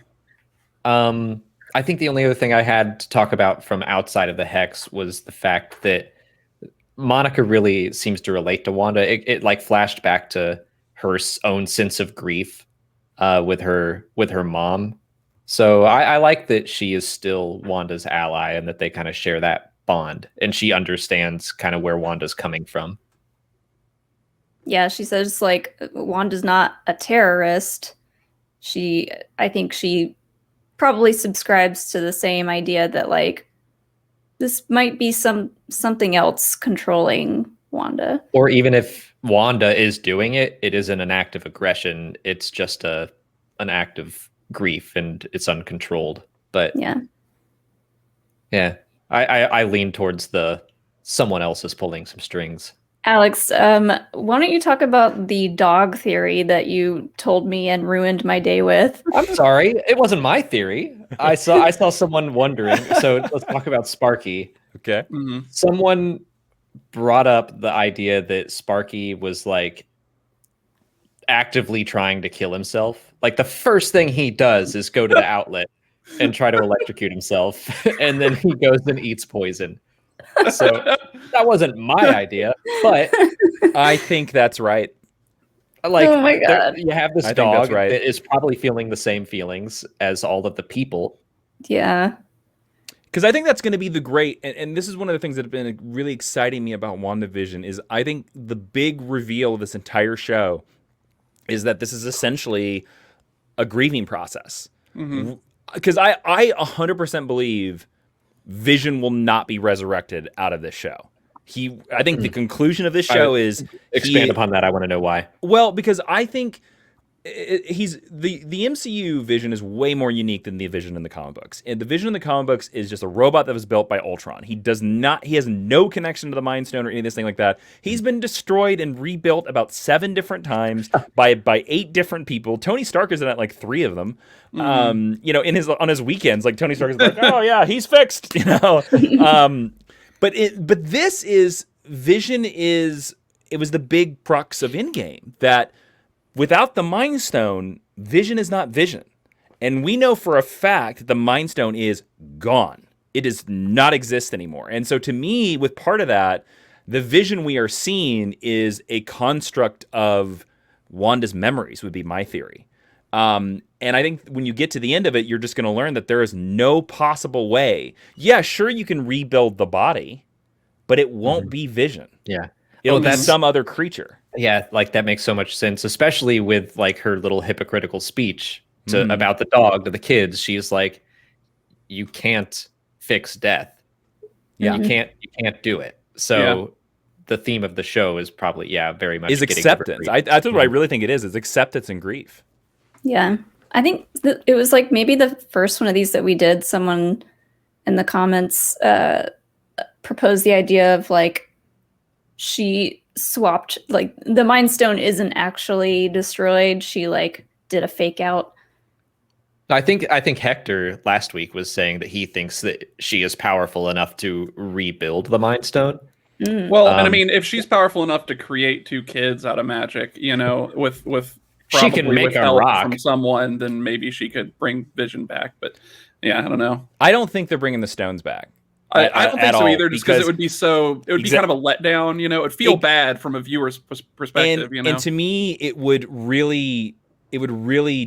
I think the only other thing I had to talk about from outside of the Hex was the fact that Monica really seems to relate to Wanda. It like flashed back to her own sense of grief with her mom. So I like that she is still Wanda's ally and that they kind of share that bond, and she understands kind of where Wanda's coming from. Yeah, she says like Wanda's not a terrorist. I think she probably subscribes to the same idea that like this might be something else controlling Wanda. Or even if Wanda is doing it, it isn't an act of aggression. It's just an act of grief, and it's uncontrolled. But yeah, I lean towards the someone else is pulling some strings. Alex, why don't you talk about the dog theory that you told me and ruined my day with? I'm sorry, it wasn't my theory. I saw someone wondering. So let's talk about Sparky. Okay. Mm-hmm. Someone brought up the idea that Sparky was like actively trying to kill himself. Like the first thing he does is go to the outlet and try to electrocute himself, and then he goes and eats poison. So that wasn't my idea, but I think that's right. Like, oh my God. You have this dog that is probably feeling the same feelings as all of the people. Yeah. Because I think that's going to be the great, and this is one of the things that have been really exciting me about WandaVision, is I think the big reveal of this entire show is that this is essentially a grieving process. Because I 100% believe Vision will not be resurrected out of this show. I think the conclusion of this show is expand upon that. I want to know why. Well, because I think he's the MCU Vision is way more unique than the Vision in the comic books. And the Vision in the comic books is just a robot that was built by Ultron. He has no connection to the Mind Stone or anything like that. He's been destroyed and rebuilt about 7 different times by 8 different people. Tony Stark is in it like 3 of them. On his weekends, like Tony Stark is like, oh yeah, he's fixed, But this is Vision it was the big crux of Endgame that without the Mind Stone, Vision is not Vision. And we know for a fact that the Mind Stone is gone. It does not exist anymore. And so to me, with part of that, the Vision we are seeing is a construct of Wanda's memories, would be my theory. And I think when you get to the end of it, you're just going to learn that there is no possible way. Yeah, sure, you can rebuild the body, but it won't be Vision. Yeah. It'll be some other creature. Yeah, like that makes so much sense, especially with like her little hypocritical speech about the dog to the kids. She's like, you can't fix death. Yeah. You can't do it. So the theme of the show is probably, very much acceptance. That's what I really think it is acceptance and grief. Yeah. I think it was like maybe the first one of these that we did, someone in the comments proposed the idea of like she swapped, like the Mind Stone isn't actually destroyed. She like did a fake out. I think Hector last week was saying that he thinks that she is powerful enough to rebuild the Mind Stone. Well, and I mean, if she's powerful enough to create 2 kids out of magic, with she can make a rock from someone, then maybe she could bring Vision back. But yeah, I don't know. I don't think they're bringing the stones back. I don't think so either, just because it would be kind of a letdown. It would feel bad from a viewer's perspective. And to me, it would really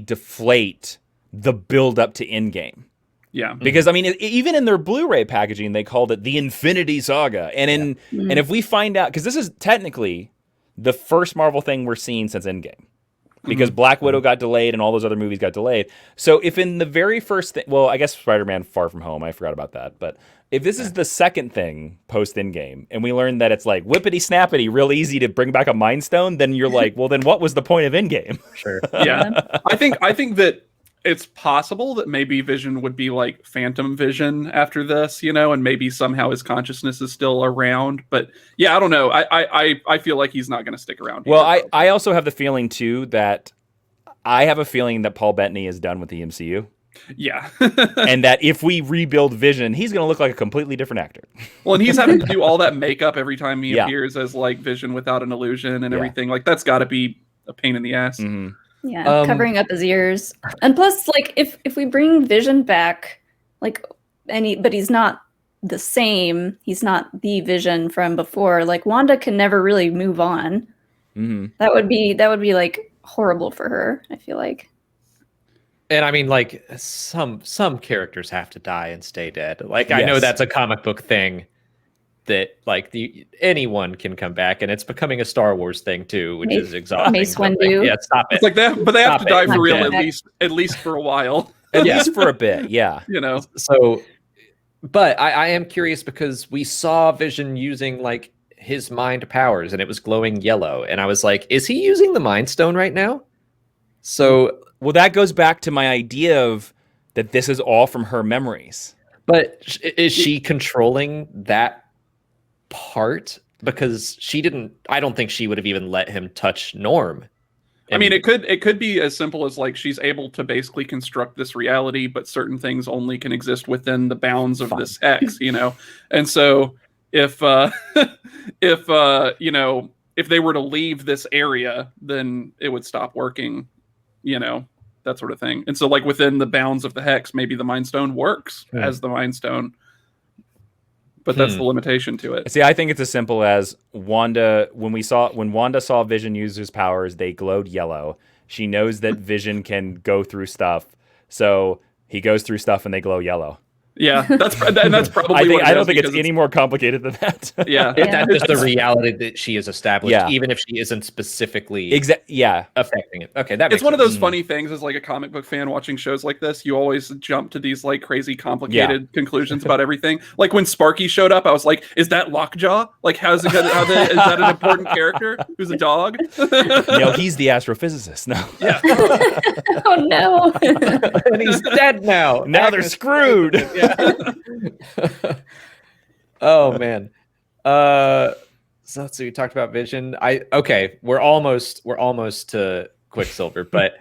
deflate the build up to Endgame. Yeah, because I mean, even in their Blu-ray packaging, they called it the Infinity Saga, and if we find out, because this is technically the first Marvel thing we're seeing since Endgame. Because Black Widow got delayed and all those other movies got delayed. So if in the very first thing, well, I guess Spider-Man Far From Home, I forgot about that. But if this is the second thing post Endgame, and we learn that it's like whippity snappity, real easy to bring back a Mind Stone, then you're like, well, then what was the point of Endgame? Sure. Yeah, I think that it's possible that maybe Vision would be like Phantom Vision after this, and maybe somehow his consciousness is still around. But yeah, I don't know. I feel like he's not going to stick around. Well, I also have the feeling too that Paul Bettany is done with the MCU. Yeah. And that if we rebuild Vision, he's going to look like a completely different actor. Well, and he's having to do all that makeup every time he appears as like Vision without an illusion and everything. Like that's got to be a pain in the ass. Mm-hmm. Yeah, covering up his ears. And plus, like, if we bring Vision back, like, but he's not the same. He's not the Vision from before. Like, Wanda can never really move on. Mm-hmm. That would be like horrible for her, I feel like. And I mean, like, some characters have to die and stay dead. Like, I know that's a comic book thing that, like, anyone can come back, and it's becoming a Star Wars thing too, which is exhausting. Mace Windu. Like, yeah, stop it. It's like that, but they have to die for real at least for a while. At least for a bit, yeah. So, but I am curious because we saw Vision using like his mind powers, and it was glowing yellow, and I was like, is he using the Mind Stone right now? So, well, that goes back to my idea of that this is all from her memories. But is she controlling that part? Because I don't think she would have even let him touch Norm. I mean, it could be as simple as like she's able to basically construct this reality, but certain things only can exist within the bounds of this hex, And so if if they were to leave this area, then it would stop working, that sort of thing. And so like within the bounds of the hex, maybe the Mind Stone works as the Mind Stone. But that's the limitation to it. See, I think it's as simple as Wanda. When Wanda saw Vision use his powers, they glowed yellow. She knows that Vision can go through stuff, so he goes through stuff and they glow yellow. Yeah, that's probably. I don't think it's any more complicated than that. Yeah, that's just the reality that she has established, even if she isn't specifically affecting it. Okay, it's one of those funny things as like a comic book fan watching shows like this. You always jump to these like crazy complicated conclusions about everything. Like when Sparky showed up, I was like, "Is that Lockjaw? Like, is that an important character who's a dog?" No, he's the astrophysicist. No. Yeah. Oh no. And he's dead now. Now they're screwed. Yeah. Oh man. So let's see. We talked about Vision. We're almost to Quicksilver, but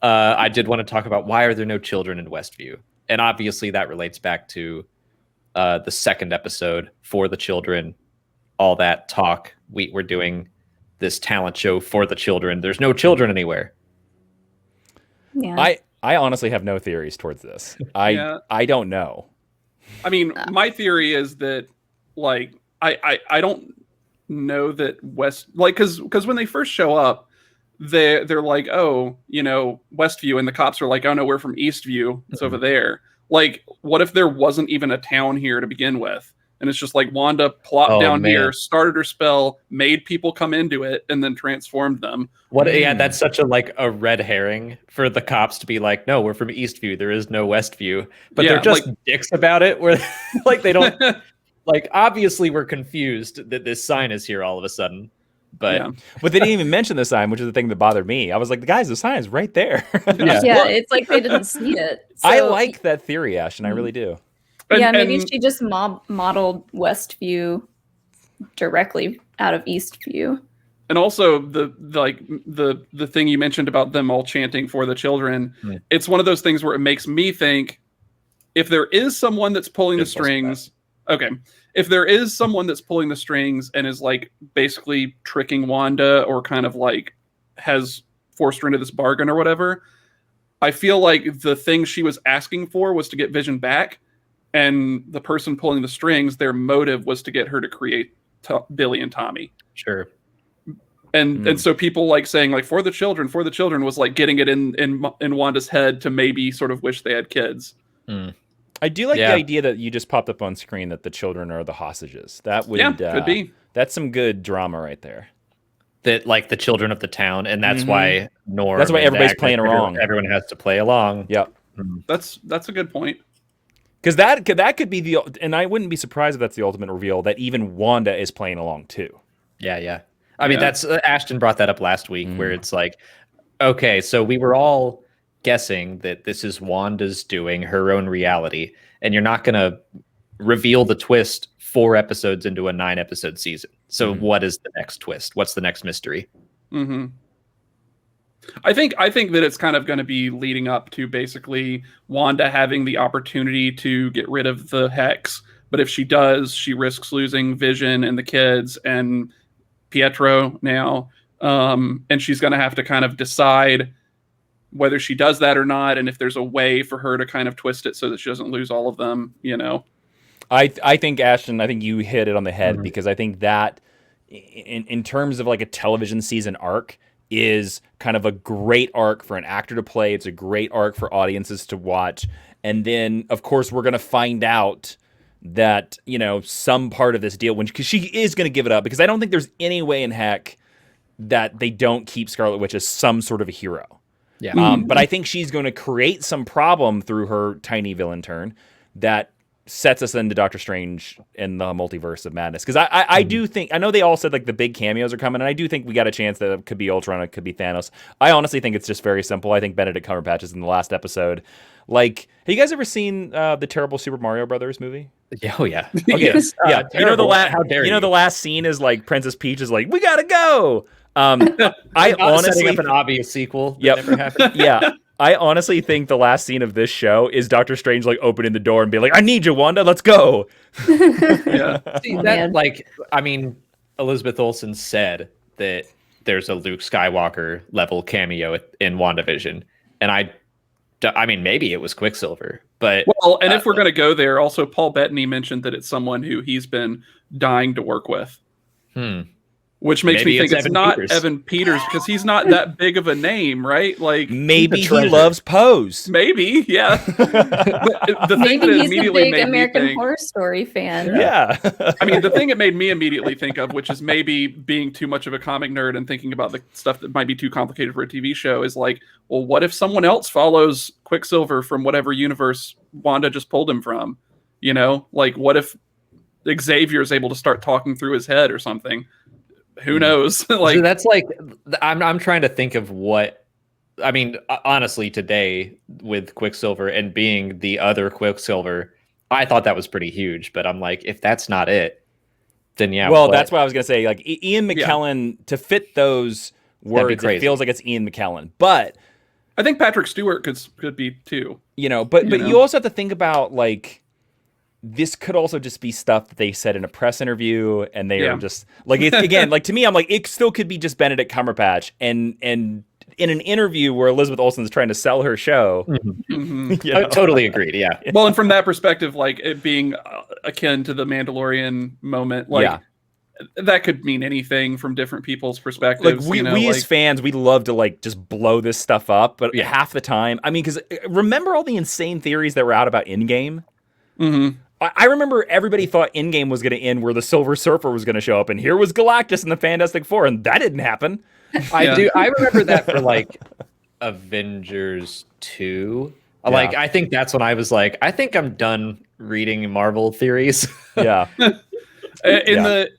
I did want to talk about why are there no children in Westview, and obviously that relates back to the second episode for the children. All that talk. We're doing this talent show for the children. There's no children anywhere. Yeah. I honestly have no theories towards this. I don't know. I mean, my theory is that, like, I don't know that because when they first show up, they're like, oh, Westview, and the cops are like, oh no, we're from Eastview, it's over there. Like, what if there wasn't even a town here to begin with? And it's just like Wanda plopped down here, started her spell, made people come into it, and then transformed them. Yeah, that's such a red herring for the cops to be like, no, we're from Eastview. There is no Westview. But they're just dicks about it, where like they don't like obviously we're confused that this sign is here all of a sudden. But they didn't even mention the sign, which is the thing that bothered me. I was like, guys, the sign is right there. It's like they didn't see it. So, I like that theory, Ashton. I really do. Maybe she just modeled Westview directly out of Eastview. And also the thing you mentioned about them all chanting for the children, it's one of those things where it makes me think if there is someone that's pulling the strings, if there is someone that's pulling the strings and is like basically tricking Wanda or kind of like has forced her into this bargain or whatever, I feel like the thing she was asking for was to get Vision back. And the person pulling the strings, their motive was to get her to create Billy and Tommy. Sure. And so people like saying like for the children was like getting it in Wanda's head to maybe sort of wish they had kids. I do like the idea that you just popped up on screen that the children are the hostages. That would could be. That's some good drama right there. That like the children of the town, and that's why Norm. That's why everybody's playing along. Everyone has to play along. Yep. That's a good point. Because that could be and I wouldn't be surprised if that's the ultimate reveal that even Wanda is playing along too. Yeah. I mean, that's Ashton brought that up last week, where it's like, okay, so we were all guessing that this is Wanda's doing, her own reality, and you're not going to reveal the twist 4 episodes into a 9-episode season. So what is the next twist? What's the next mystery? I think that it's kind of going to be leading up to basically Wanda having the opportunity to get rid of the Hex, but if she does, she risks losing Vision and the kids and Pietro now, and she's going to have to kind of decide whether she does that or not, and if there's a way for her to kind of twist it so that she doesn't lose all of them, you know. I think, Ashton, I think you hit it on the head, because I think that in terms of like a television season arc is kind of a great arc for an actor to play. It's a great arc for audiences to watch. And then, of course, we're going to find out that, you know, some part of this deal, because she is going to give it up, because I don't think there's any way in heck that they don't keep Scarlet Witch as some sort of a hero. Yeah. But I think she's going to create some problem through her tiny villain turn that sets us into Doctor Strange in the Multiverse of Madness. Because I do think, I know they all said like the big cameos are coming, and I do think we got a chance that it could be Ultron, it could be Thanos. I honestly think it's just very simple. I think Benedict Cumberbatch is in the last episode. Like, have you guys ever seen the terrible Super Mario Brothers movie? Oh yeah. Okay. Yes. Yeah. You know How dare the last scene is like Princess Peach is like, we gotta go. I honestly setting up an obvious sequel that never happened. Yeah. I honestly think the last scene of this show is Doctor Strange like opening the door and being like, I need you, Wanda, let's go. Yeah. See, that, like, I mean, Elizabeth Olsen said that there's a Luke Skywalker level cameo in WandaVision. And I mean, maybe it was Quicksilver, but well, and if we're going to go there, also Paul Bettany mentioned that it's someone who he's been dying to work with. Which makes me think it's not Evan Peters, because he's not that big of a name, right? Like, maybe he loves Pose. Maybe, yeah. The thing maybe that he's immediately a big made American me think, Horror Story fan. Yeah. I mean, the thing it made me immediately think of, which is maybe being too much of a comic nerd and thinking about the stuff that might be too complicated for a TV show, is like, well, what if someone else follows Quicksilver from whatever universe Wanda just pulled him from? You know, like, what if Xavier is able to start talking through his head or something? Who knows? Like, so that's like, I'm trying to think of what, I mean, honestly, today with Quicksilver and being the other Quicksilver, I thought that was pretty huge. But I'm like, if that's not it, then yeah. Well, that's what I was gonna say. Like Ian McKellen, to fit those words, it feels like it's Ian McKellen. But I think Patrick Stewart could be too. You know, but you also have to think about like, this could also just be stuff that they said in a press interview, and they are just like, it's, again, like to me, I'm like, it still could be just Benedict Cumberbatch, and in an interview where Elizabeth Olsen is trying to sell her show. You know? I totally agreed. Yeah. Well, and from that perspective, like it being akin to the Mandalorian moment, like that could mean anything from different people's perspectives. Like we as fans, we love to like just blow this stuff up, but half the time, I mean, because remember all the insane theories that were out about Endgame? I remember everybody thought Endgame was going to end where the Silver Surfer was going to show up, and here was Galactus and the Fantastic Four, and that didn't happen. I remember that for like Avengers 2. Like, I think that's when I was like, I think I'm done reading Marvel theories. Yeah. In the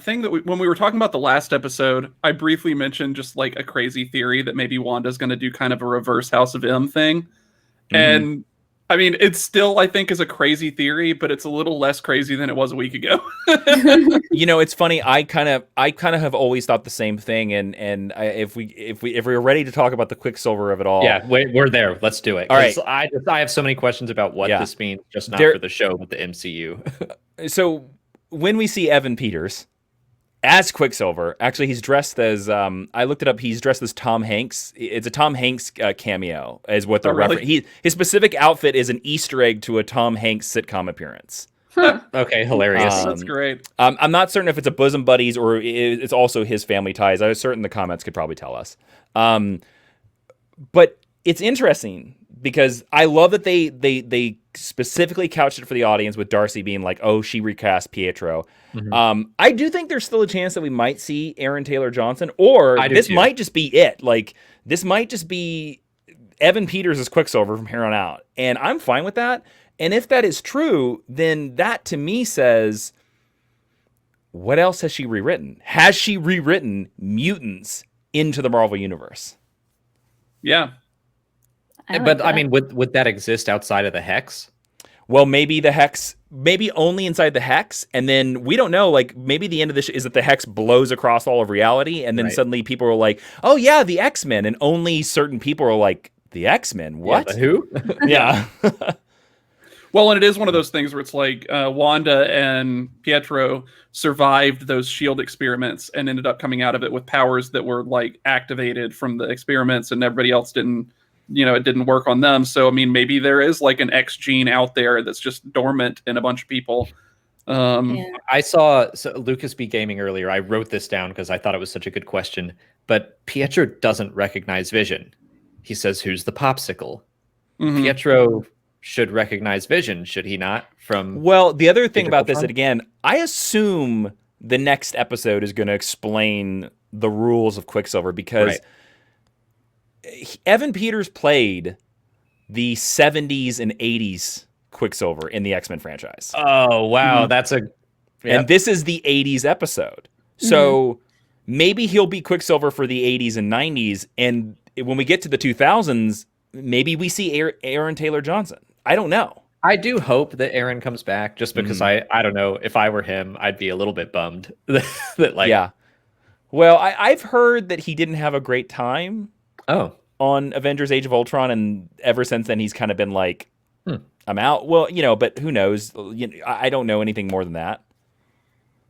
thing that when we were talking about the last episode, I briefly mentioned just like a crazy theory that maybe Wanda's going to do kind of a reverse House of M thing. And I mean, it's still, I think, is a crazy theory, but it's a little less crazy than it was a week ago. You know, it's funny. I kind of have always thought the same thing. And if we're ready to talk about the Quicksilver of it all, we're there. Let's do it. All right. I have so many questions about what this means, just not for the show, but the MCU. So when we see Evan Peters as Quicksilver, actually, he's dressed as, I looked it up, he's dressed as Tom Hanks. It's a Tom Hanks cameo, is what they're referencing. His specific outfit is an Easter egg to a Tom Hanks sitcom appearance. Okay, hilarious. That's great. I'm not certain if it's a bosom buddies or it's also his family ties. I was certain the comments could probably tell us. But it's interesting because I love that they specifically couched it for the audience with Darcy being like, oh, she recast Pietro. I do think there's still a chance that we might see Aaron Taylor Johnson, or this might just be it. Like, this might just be Evan Peters as Quicksilver from here on out. And I'm fine with that. And if that is true, then that to me says, what else has she rewritten? Has she rewritten mutants into the Marvel Universe? Yeah. I mean, would that exist outside of the hex? Well, maybe the hex, maybe only inside the hex, and then we don't know. Like, maybe the end of this is that the hex blows across all of reality, and then suddenly people are like, "Oh yeah, the X-Men," and only certain people are like, "The X-Men? What? Yeah, who?" Yeah. Well, and it is one of those things where it's like Wanda and Pietro survived those S.W.O.R.D experiments and ended up coming out of it with powers that were like activated from the experiments, and everybody else didn't. It didn't work on them. So, I mean, maybe there is like an X gene out there that's just dormant in a bunch of people. I saw Lucas B Gaming earlier. I wrote this down because I thought it was such a good question. But Pietro doesn't recognize Vision. He says, "Who's the popsicle?" Mm-hmm. Pietro should recognize Vision, should he not? Well, the other thing about this, again, I assume the next episode is going to explain the rules of Quicksilver, because Evan Peters played the 70s and 80s Quicksilver in the X-Men franchise. Oh, wow. Mm-hmm. And this is the 80s episode. So maybe he'll be Quicksilver for the 80s and 90s, and when we get to the 2000s, maybe we see Aaron Taylor Johnson. I don't know. I do hope that Aaron comes back, just because I don't know, if I were him, I'd be a little bit bummed that yeah. Well, I've heard that he didn't have a great time on Avengers Age of Ultron, and ever since then he's kind of been like, I'm out. Well, but who knows? I don't know anything more than that.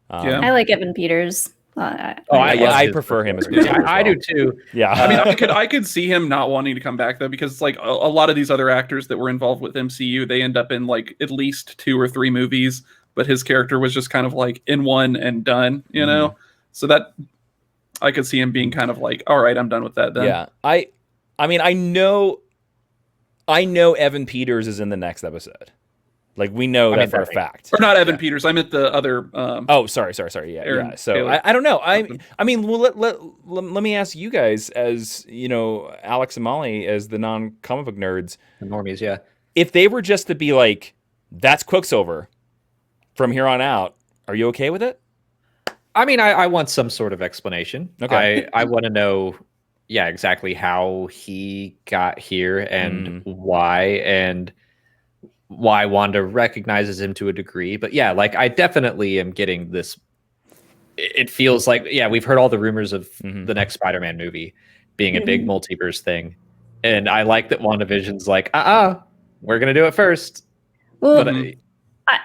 I like Evan Peters. I prefer him as I do too. Yeah. I mean, I could see him not wanting to come back though, because it's like a lot of these other actors that were involved with MCU, they end up in like at least 2 or 3 movies, but his character was just kind of like in one and done, So that I could see him being kind of like, all right, I'm done with that then. Yeah. I mean, I know Evan Peters is in the next episode. Like, we know that for a fact. Or not Evan Peters. I meant the other. Sorry. Yeah. So I don't know. I mean, well, let me ask you guys, as Alex and Molly, as the non-comic book nerds, the normies, yeah. If they were just to be like, that's Quicksilver from here on out, are you okay with it? I mean, I want some sort of explanation. Okay. I want to know, exactly how he got here and why Wanda recognizes him to a degree. But I definitely am getting this. It feels like, we've heard all the rumors of the next Spider-Man movie being a big multiverse thing. And I like that WandaVision's like, we're going to do it first. Well, but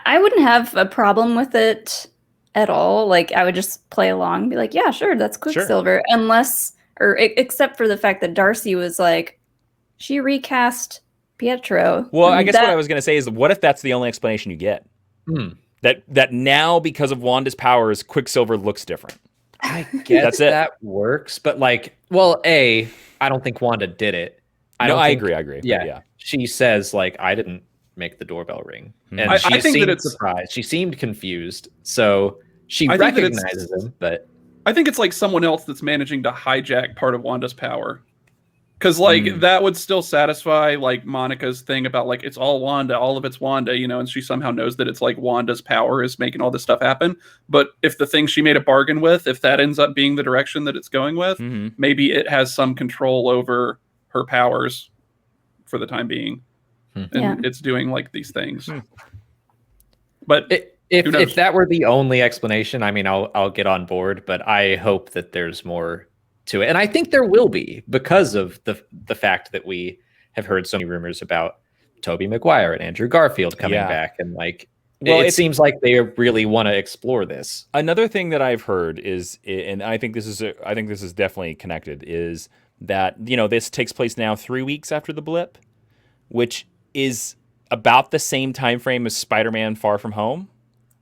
I wouldn't have a problem with it at all. Like, I would just play along, be like, yeah, sure, that's Quicksilver. Sure. Except for the fact that Darcy was like, she recast Pietro. Well, I guess what I was going to say is, what if that's the only explanation you get? That now, because of Wanda's powers, Quicksilver looks different. I guess that works, but I don't think Wanda did it. I agree. Yeah, she says I didn't make the doorbell ring, and she seemed surprised. She seemed confused, so she recognizes him. But I think it's like someone else that's managing to hijack part of Wanda's power. Because that would still satisfy Monica's thing about it's all Wanda, all of it's Wanda, and she somehow knows that it's Wanda's power is making all this stuff happen. But if the thing she made a bargain with, if that ends up being the direction that it's going with, maybe it has some control over her powers for the time being, and it's doing these things. But if that were the only explanation, I mean, I'll get on board. But I hope that there's more to it, and I think there will be, because of the fact that we have heard so many rumors about Tobey Maguire and Andrew Garfield coming back, and it seems like they really want to explore this. Another thing that I've heard is, and I think this is definitely connected, is that this takes place now 3 weeks after the blip, which is about the same time frame as Spider-Man: Far From Home,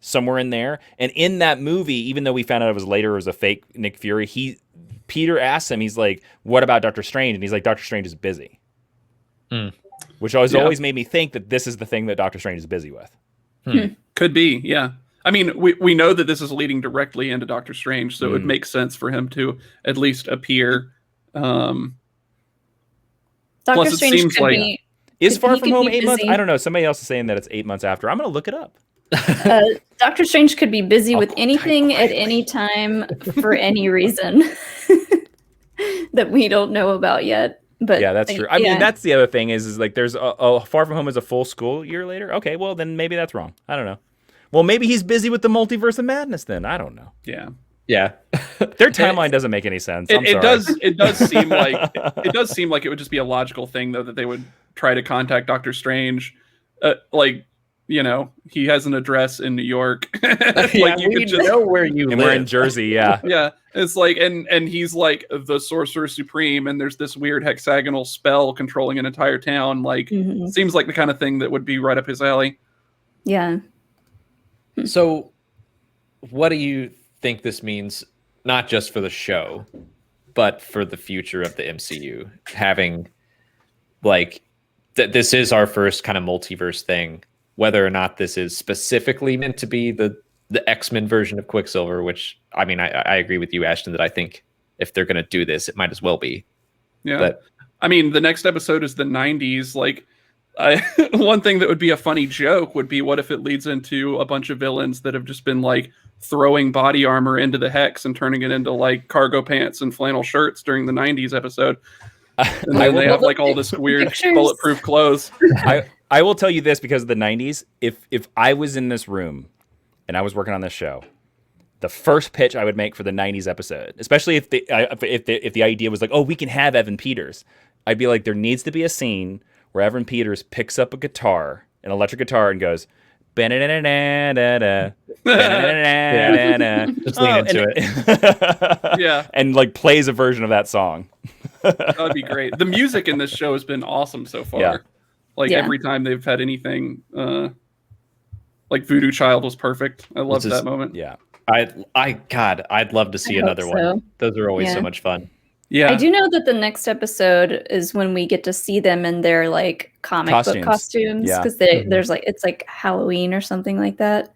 somewhere in there. And in that movie, even though we found out it was later, it was a fake Nick Fury, Peter asks him, he's like, what about Doctor Strange? And he's like, Doctor Strange is busy. Which always made me think that this is the thing that Doctor Strange is busy with. Could be, yeah. I mean, we know that this is leading directly into Doctor Strange, so it would make sense for him to at least appear. Doctor Strange could be... Is Far From Home 8 months? I don't know. Somebody else is saying that it's 8 months after. I'm going to look it up. Doctor Strange could be busy with anything at any time for any reason that we don't know about yet. But yeah, that's true. I mean, that's the other thing is like there's a Far From Home is a full school year later. Okay, well then maybe that's wrong. I don't know. Well, maybe he's busy with the Multiverse of Madness then. I don't know. Yeah. Yeah. Their timeline doesn't make any sense. It does seem like it would just be a logical thing though that they would try to contact Doctor Strange. Like, you know, he has an address in New York. Like you could just know where you live. We're in Jersey, yeah. Yeah. It's like and he's like the Sorcerer Supreme, and there's this weird hexagonal spell controlling an entire town. Like seems like the kind of thing that would be right up his alley. Yeah. So what do you think this means, not just for the show, but for the future of the MCU? Having like this is our first kind of multiverse thing, whether or not this is specifically meant to be the X-Men version of Quicksilver, which I mean, I agree with you, Ashton, that I think if they're going to do this, it might as well be. Yeah. But I mean, the next episode is the 90s. Like, one thing that would be a funny joke would be what if it leads into a bunch of villains that have just been like throwing body armor into the hex and turning it into like cargo pants and flannel shirts during the 90s episode. And then they have like all this weird bulletproof clothes. I will tell you this because of the 90s. If I was in this room and I was working on this show, the first pitch I would make for the 90s episode, especially if the idea was like, oh, we can have Evan Peters, I'd be like, there needs to be a scene where Evan Peters picks up a guitar, an electric guitar, and goes, just lean into it. Yeah. And like plays a version of that song. That would be great. The music in this show has been awesome so far. Yeah. Like every time they've had anything, like Voodoo Child was perfect. I loved that moment. Yeah. I'd love to see another one. Those are always so much fun. Yeah. I do know that the next episode is when we get to see them in their like comic book costumes, because there's like it's like Halloween or something like that.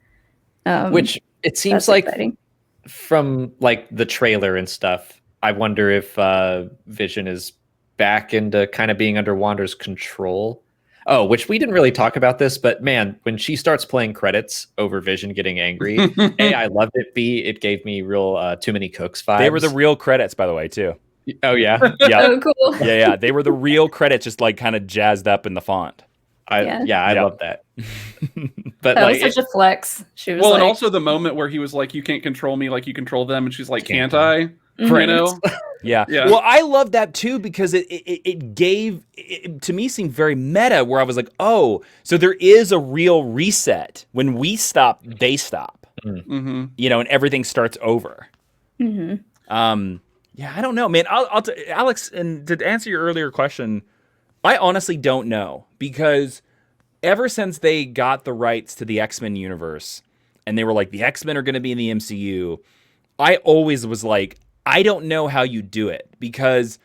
Which it seems like exciting. From like the trailer and stuff, I wonder if Vision is back into kind of being under Wanda's control. Oh, which we didn't really talk about this, but man, when she starts playing credits over Vision getting angry, A, I loved it. B, it gave me real Too Many Cooks vibes. They were the real credits, by the way, too. Oh, yeah? Yeah. Oh, cool. Yeah. They were the real credits, just like kind of jazzed up in the font. I love that. But that was such a flex. She was and also the moment where he was like, "You can't control me like you control them," and she's like, "Can't I?" Mm-hmm. You know? Yeah. Well, I love that too because it gave to me seemed very meta. Where I was like, "Oh, so there is a real reset. When we stop, they stop. Mm-hmm. You know, and everything starts over." Mm-hmm. Yeah, I don't know, man. Alex, and to answer your earlier question, I honestly don't know because ever since they got the rights to the X-Men universe and they were like, the X-Men are going to be in the MCU, I always was like, I don't know how you do it because,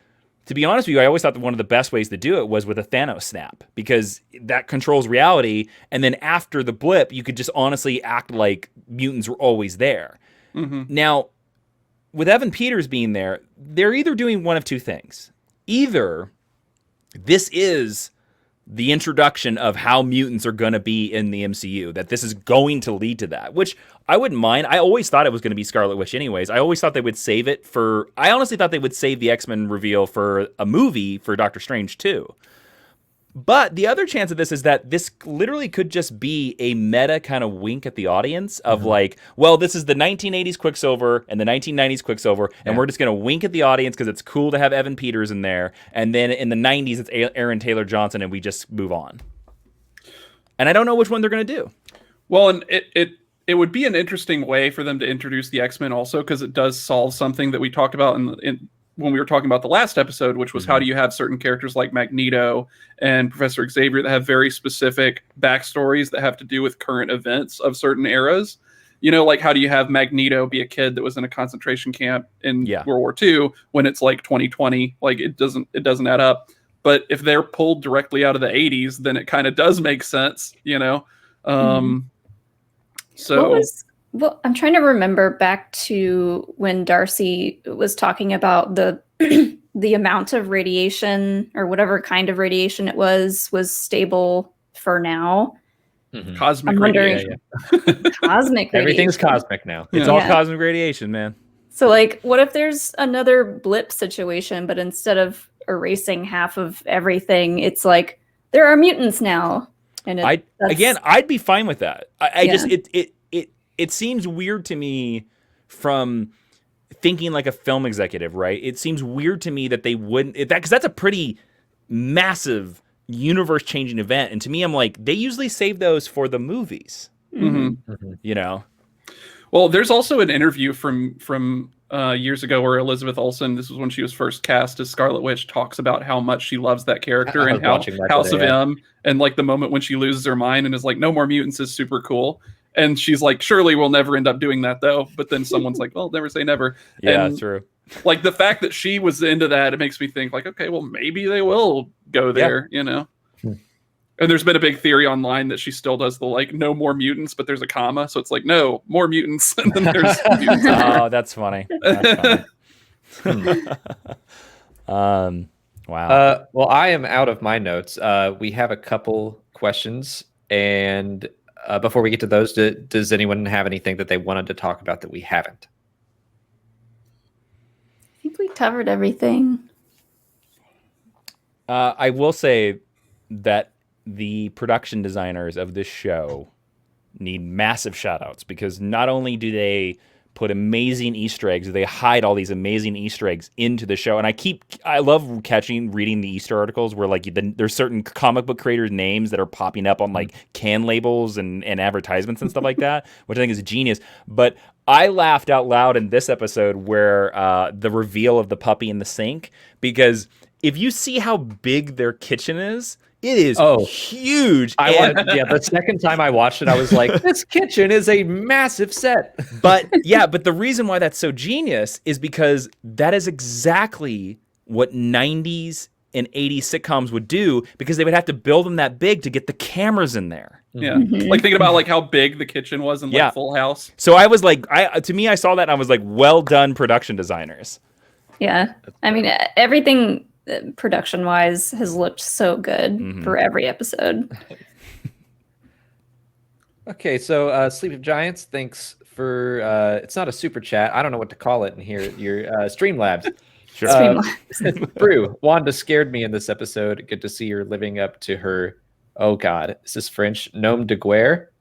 to be honest with you, I always thought that one of the best ways to do it was with a Thanos snap because that controls reality. And then after the blip, you could just honestly act like mutants were always there. Mm-hmm. Now, with Evan Peters being there, they're either doing one of two things. Either this is the introduction of how mutants are going to be in the MCU, that this is going to lead to that, which I wouldn't mind. I always thought it was going to be Scarlet Witch anyways. I always thought they would save it for... I honestly thought they would save the X-Men reveal for a movie for Doctor Strange too. But the other chance of this is that this literally could just be a meta kind of wink at the audience of like, well, this is the 1980s Quicksilver and the 1990s Quicksilver, and we're just going to wink at the audience because it's cool to have Evan Peters in there. And then in the 90s, it's Aaron Taylor Johnson, and we just move on. And I don't know which one they're going to do. Well, and it would be an interesting way for them to introduce the X-Men also, because it does solve something that we talked about when we were talking about the last episode, which was how do you have certain characters like Magneto and Professor Xavier that have very specific backstories that have to do with current events of certain eras. You know, like how do you have Magneto be a kid that was in a concentration camp in World War II when it's like 2020? Like it doesn't add up. But if they're pulled directly out of the 80s, then it kind of does make sense, you know? Well, I'm trying to remember back to when Darcy was talking about the the amount of radiation or whatever kind of radiation it was stable for now. Mm-hmm. Cosmic radiation. Cosmic radiation. Everything's cosmic now. It's all cosmic radiation, man. So like, what if there's another blip situation, but instead of erasing half of everything. It's like there are mutants now, and I'd be fine with that. It seems weird to me from thinking like a film executive, right? It seems weird to me that they wouldn't, because that's a pretty massive universe-changing event, and to me, I'm like, they usually save those for the movies, you know. Well, there's also an interview from years ago where Elizabeth Olsen, this was when she was first cast as Scarlet Witch, talks about how much she loves that character and how House of M, and like the moment when she loses her mind and is like, no more mutants is super cool. And she's like, surely we'll never end up doing that though. But then someone's like, well, never say never. Yeah, and true. Like the fact that she was into that, it makes me think like, okay, well, maybe they will go there, you know? And there's been a big theory online that she still does the like no more mutants, but there's a comma, so it's like no more mutants, and then there's mutants. Oh, that's funny. That's funny. Wow. Well, I am out of my notes. We have a couple questions, and before we get to those, does anyone have anything that they wanted to talk about that we haven't? I think we covered everything. I will say that the production designers of this show need massive shout outs, because not only do they put amazing Easter eggs, they hide all these amazing Easter eggs into the show. And I love reading the Easter articles where like there's certain comic book creators' names that are popping up on like can labels and advertisements and stuff like that, which I think is genius. But I laughed out loud in this episode where the reveal of the puppy in the sink, because if you see how big their kitchen is, it is huge. The second time I watched it, I was like, this kitchen is a massive set. But the reason why that's so genius is because that is exactly what 90s and 80s sitcoms would do, because they would have to build them that big to get the cameras in there. Yeah. Like thinking about like how big the kitchen was in like Full House. So I was like, to me, I saw that and I was like, well done, production designers. Yeah. I mean, everything production-wise has looked so good for every episode. Okay, so Sleep of Giants, thanks for it's not a super chat. I don't know what to call it in here. Your Streamlabs. Sure. Streamlabs. Brew, Wanda scared me in this episode. Good to see her living up to her, oh God, is this French? Nom de guerre?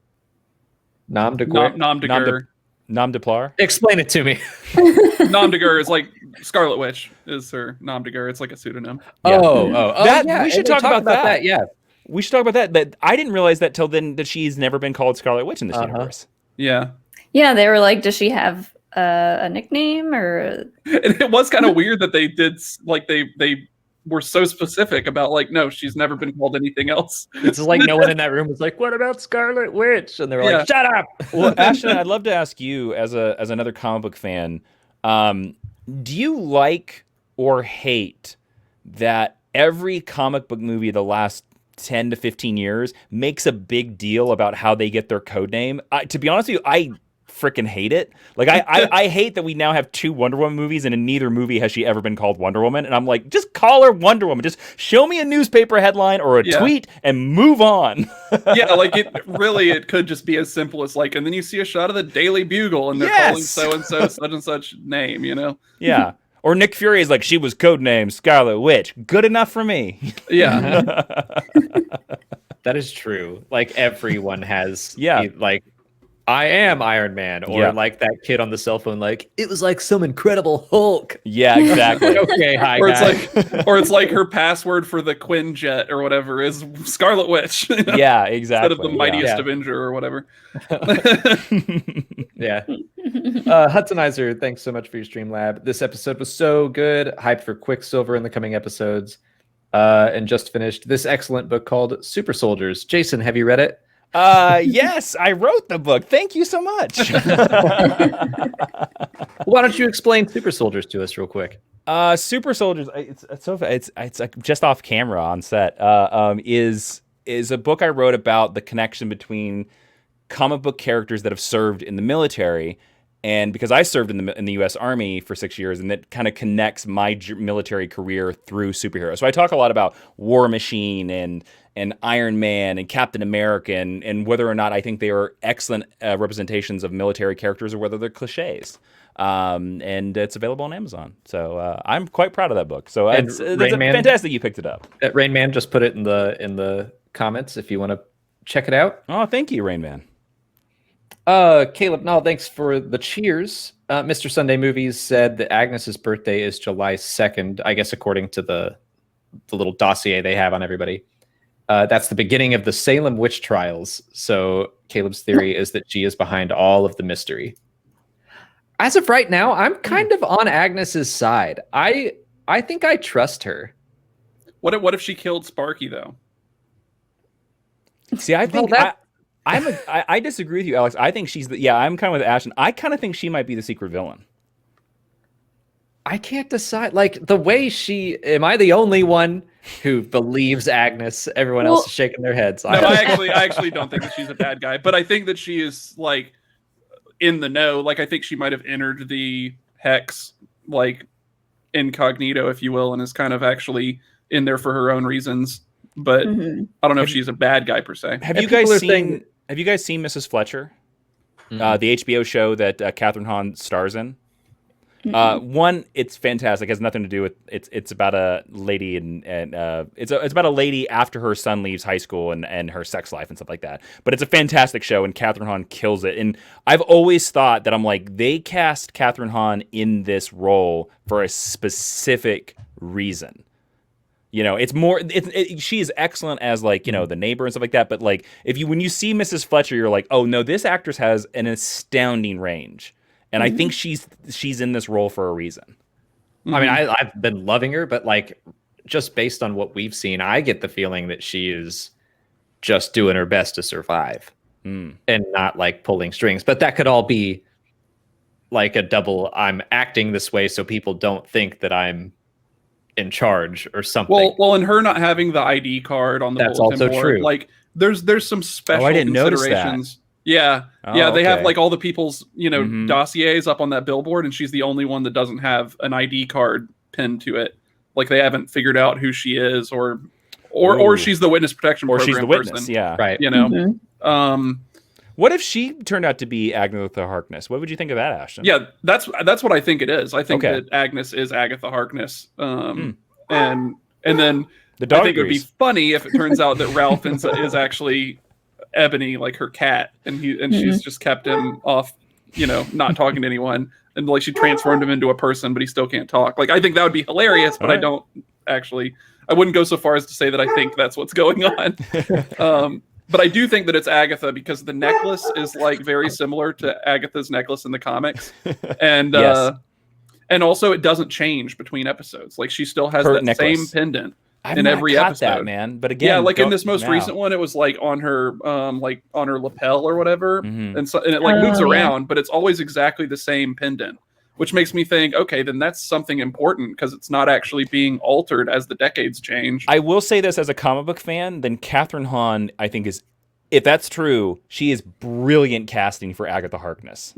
Nom de guerre? Nom de guerre. Nom de plar? Explain it to me. Nom de guerre is like Scarlet Witch is her nom de guerre. It's like a pseudonym. Yeah. We should talk about that. Yeah. We should talk about that. That I didn't realize that till then, that she's never been called Scarlet Witch in this universe. Yeah. Yeah, they were like, does she have a nickname or? And it was kind of weird that they did like they were so specific about like, no, she's never been called anything else. It's like no one in that room was like, what about Scarlet Witch? And they were like, shut up. Well, Ashton, I'd love to ask you as another comic book fan, do you like or hate that every comic book movie the last 10 to 15 years makes a big deal about how they get their code name? To be honest with you, I freaking hate it. Like I hate that we now have 2 Wonder Woman movies and in neither movie has she ever been called Wonder Woman. And I'm like, just call her Wonder Woman. Just show me a newspaper headline or a tweet and move on. Yeah, like it could just be as simple as like, and then you see a shot of the Daily Bugle and they're calling so-and-so such and such name, you know? Yeah. Or Nick Fury is like, she was codenamed Scarlet Witch. Good enough for me. Yeah. That is true. Like everyone has Yeah. like, I am Iron Man, or like that kid on the cell phone, like it was like some Incredible Hulk. Yeah, exactly. Okay, hi or guys. It's like her password for the Quinjet or whatever is Scarlet Witch. You know? Yeah, exactly. Instead of the Mightiest Avenger or whatever. Yeah. Hudsonizer, thanks so much for your Streamlab. This episode was so good. Hyped for Quicksilver in the coming episodes. And just finished this excellent book called Super Soldiers. Jason, have you read it? Yes, I wrote the book. Thank you so much. Why don't you explain Super Soldiers to us real quick? Super Soldiers, it's just off camera on set. Is a book I wrote about the connection between comic book characters that have served in the military, and because I served in the U.S. Army for 6 years, and that kind of connects my military career through superheroes. So I talk a lot about War Machine and Iron Man and Captain America and whether or not I think they are excellent representations of military characters or whether they're cliches. and it's available on Amazon. So I'm quite proud of that book. So it's Man, fantastic you picked it up. Rain Man just put it in the comments if you want to check it out. Oh, thank you, Rain Man. Caleb, no, thanks for the cheers. Mr. Sunday Movies said that Agnes's birthday is July 2nd, I guess according to the little dossier they have on everybody. That's the beginning of the Salem witch trials. So Caleb's theory is that she is behind all of the mystery. As of right now, I'm kind of on Agnes's side. I think I trust her. What if she killed Sparky though? See, I think I disagree with you, Alex. I think I'm kind of with Ashton. I kind of think she might be the secret villain. I can't decide. Like the way am I the only one who believes Agnes? Everyone else is shaking their heads. No, I actually don't think that she's a bad guy, but I think that she is like in the know. Like I think she might have entered the hex like incognito, if you will, and is kind of actually in there for her own reasons. But I don't know if she's a bad guy per se. Have you guys seen Mrs. Fletcher? The HBO show that Catherine Hahn stars in? One, it's fantastic. It has nothing to do with it's about a lady and it's about a lady after her son leaves high school and her sex life and stuff like that. But it's a fantastic show and Catherine Hahn kills it. And I've always thought that I'm like, they cast Catherine Hahn in this role for a specific reason. You know, it's more. She is excellent as like the neighbor and stuff like that. But like when you see Mrs. Fletcher, you're like, oh no, this actress has an astounding range. And I think she's in this role for a reason. I mean, I've been loving her, but like just based on what we've seen, I get the feeling that she is just doing her best to survive and not like pulling strings. But that could all be like a double. I'm acting this way so people don't think that I'm in charge or something. Well, and her not having the ID card on the bulletin board, true. Like there's some special I didn't considerations. Notice that. Yeah. They have like all the people's, dossiers up on that billboard, and she's the only one that doesn't have an ID card pinned to it. Like they haven't figured out who she is or she's the witness protection program she's the witness, person. yeah. Right. What if she turned out to be Agatha Harkness? What would you think of that, Ashton? Yeah, that's what I think it is. I think that Agnes is Agatha Harkness. And then the dog I think it would be funny if it turns out that Ralph is actually Ebony, like her cat, and she's just kept him off, not talking to anyone, and like she transformed him into a person, but he still can't talk. Like I think that would be hilarious, but I don't actually. I wouldn't go so far as to say that I think that's what's going on. But I do think that it's Agatha because the necklace is like very similar to Agatha's necklace in the comics, and and also it doesn't change between episodes. Like she still has that necklace. Same pendant. I've in every episode, that, man. But again, yeah, like in this most recent one, it was like on her lapel or whatever, and it like moves around, but it's always exactly the same pendant, which makes me think, okay, then that's something important because it's not actually being altered as the decades change. I will say this as a comic book fan, then Catherine Hahn, I think is, if that's true, she is brilliant casting for Agatha Harkness.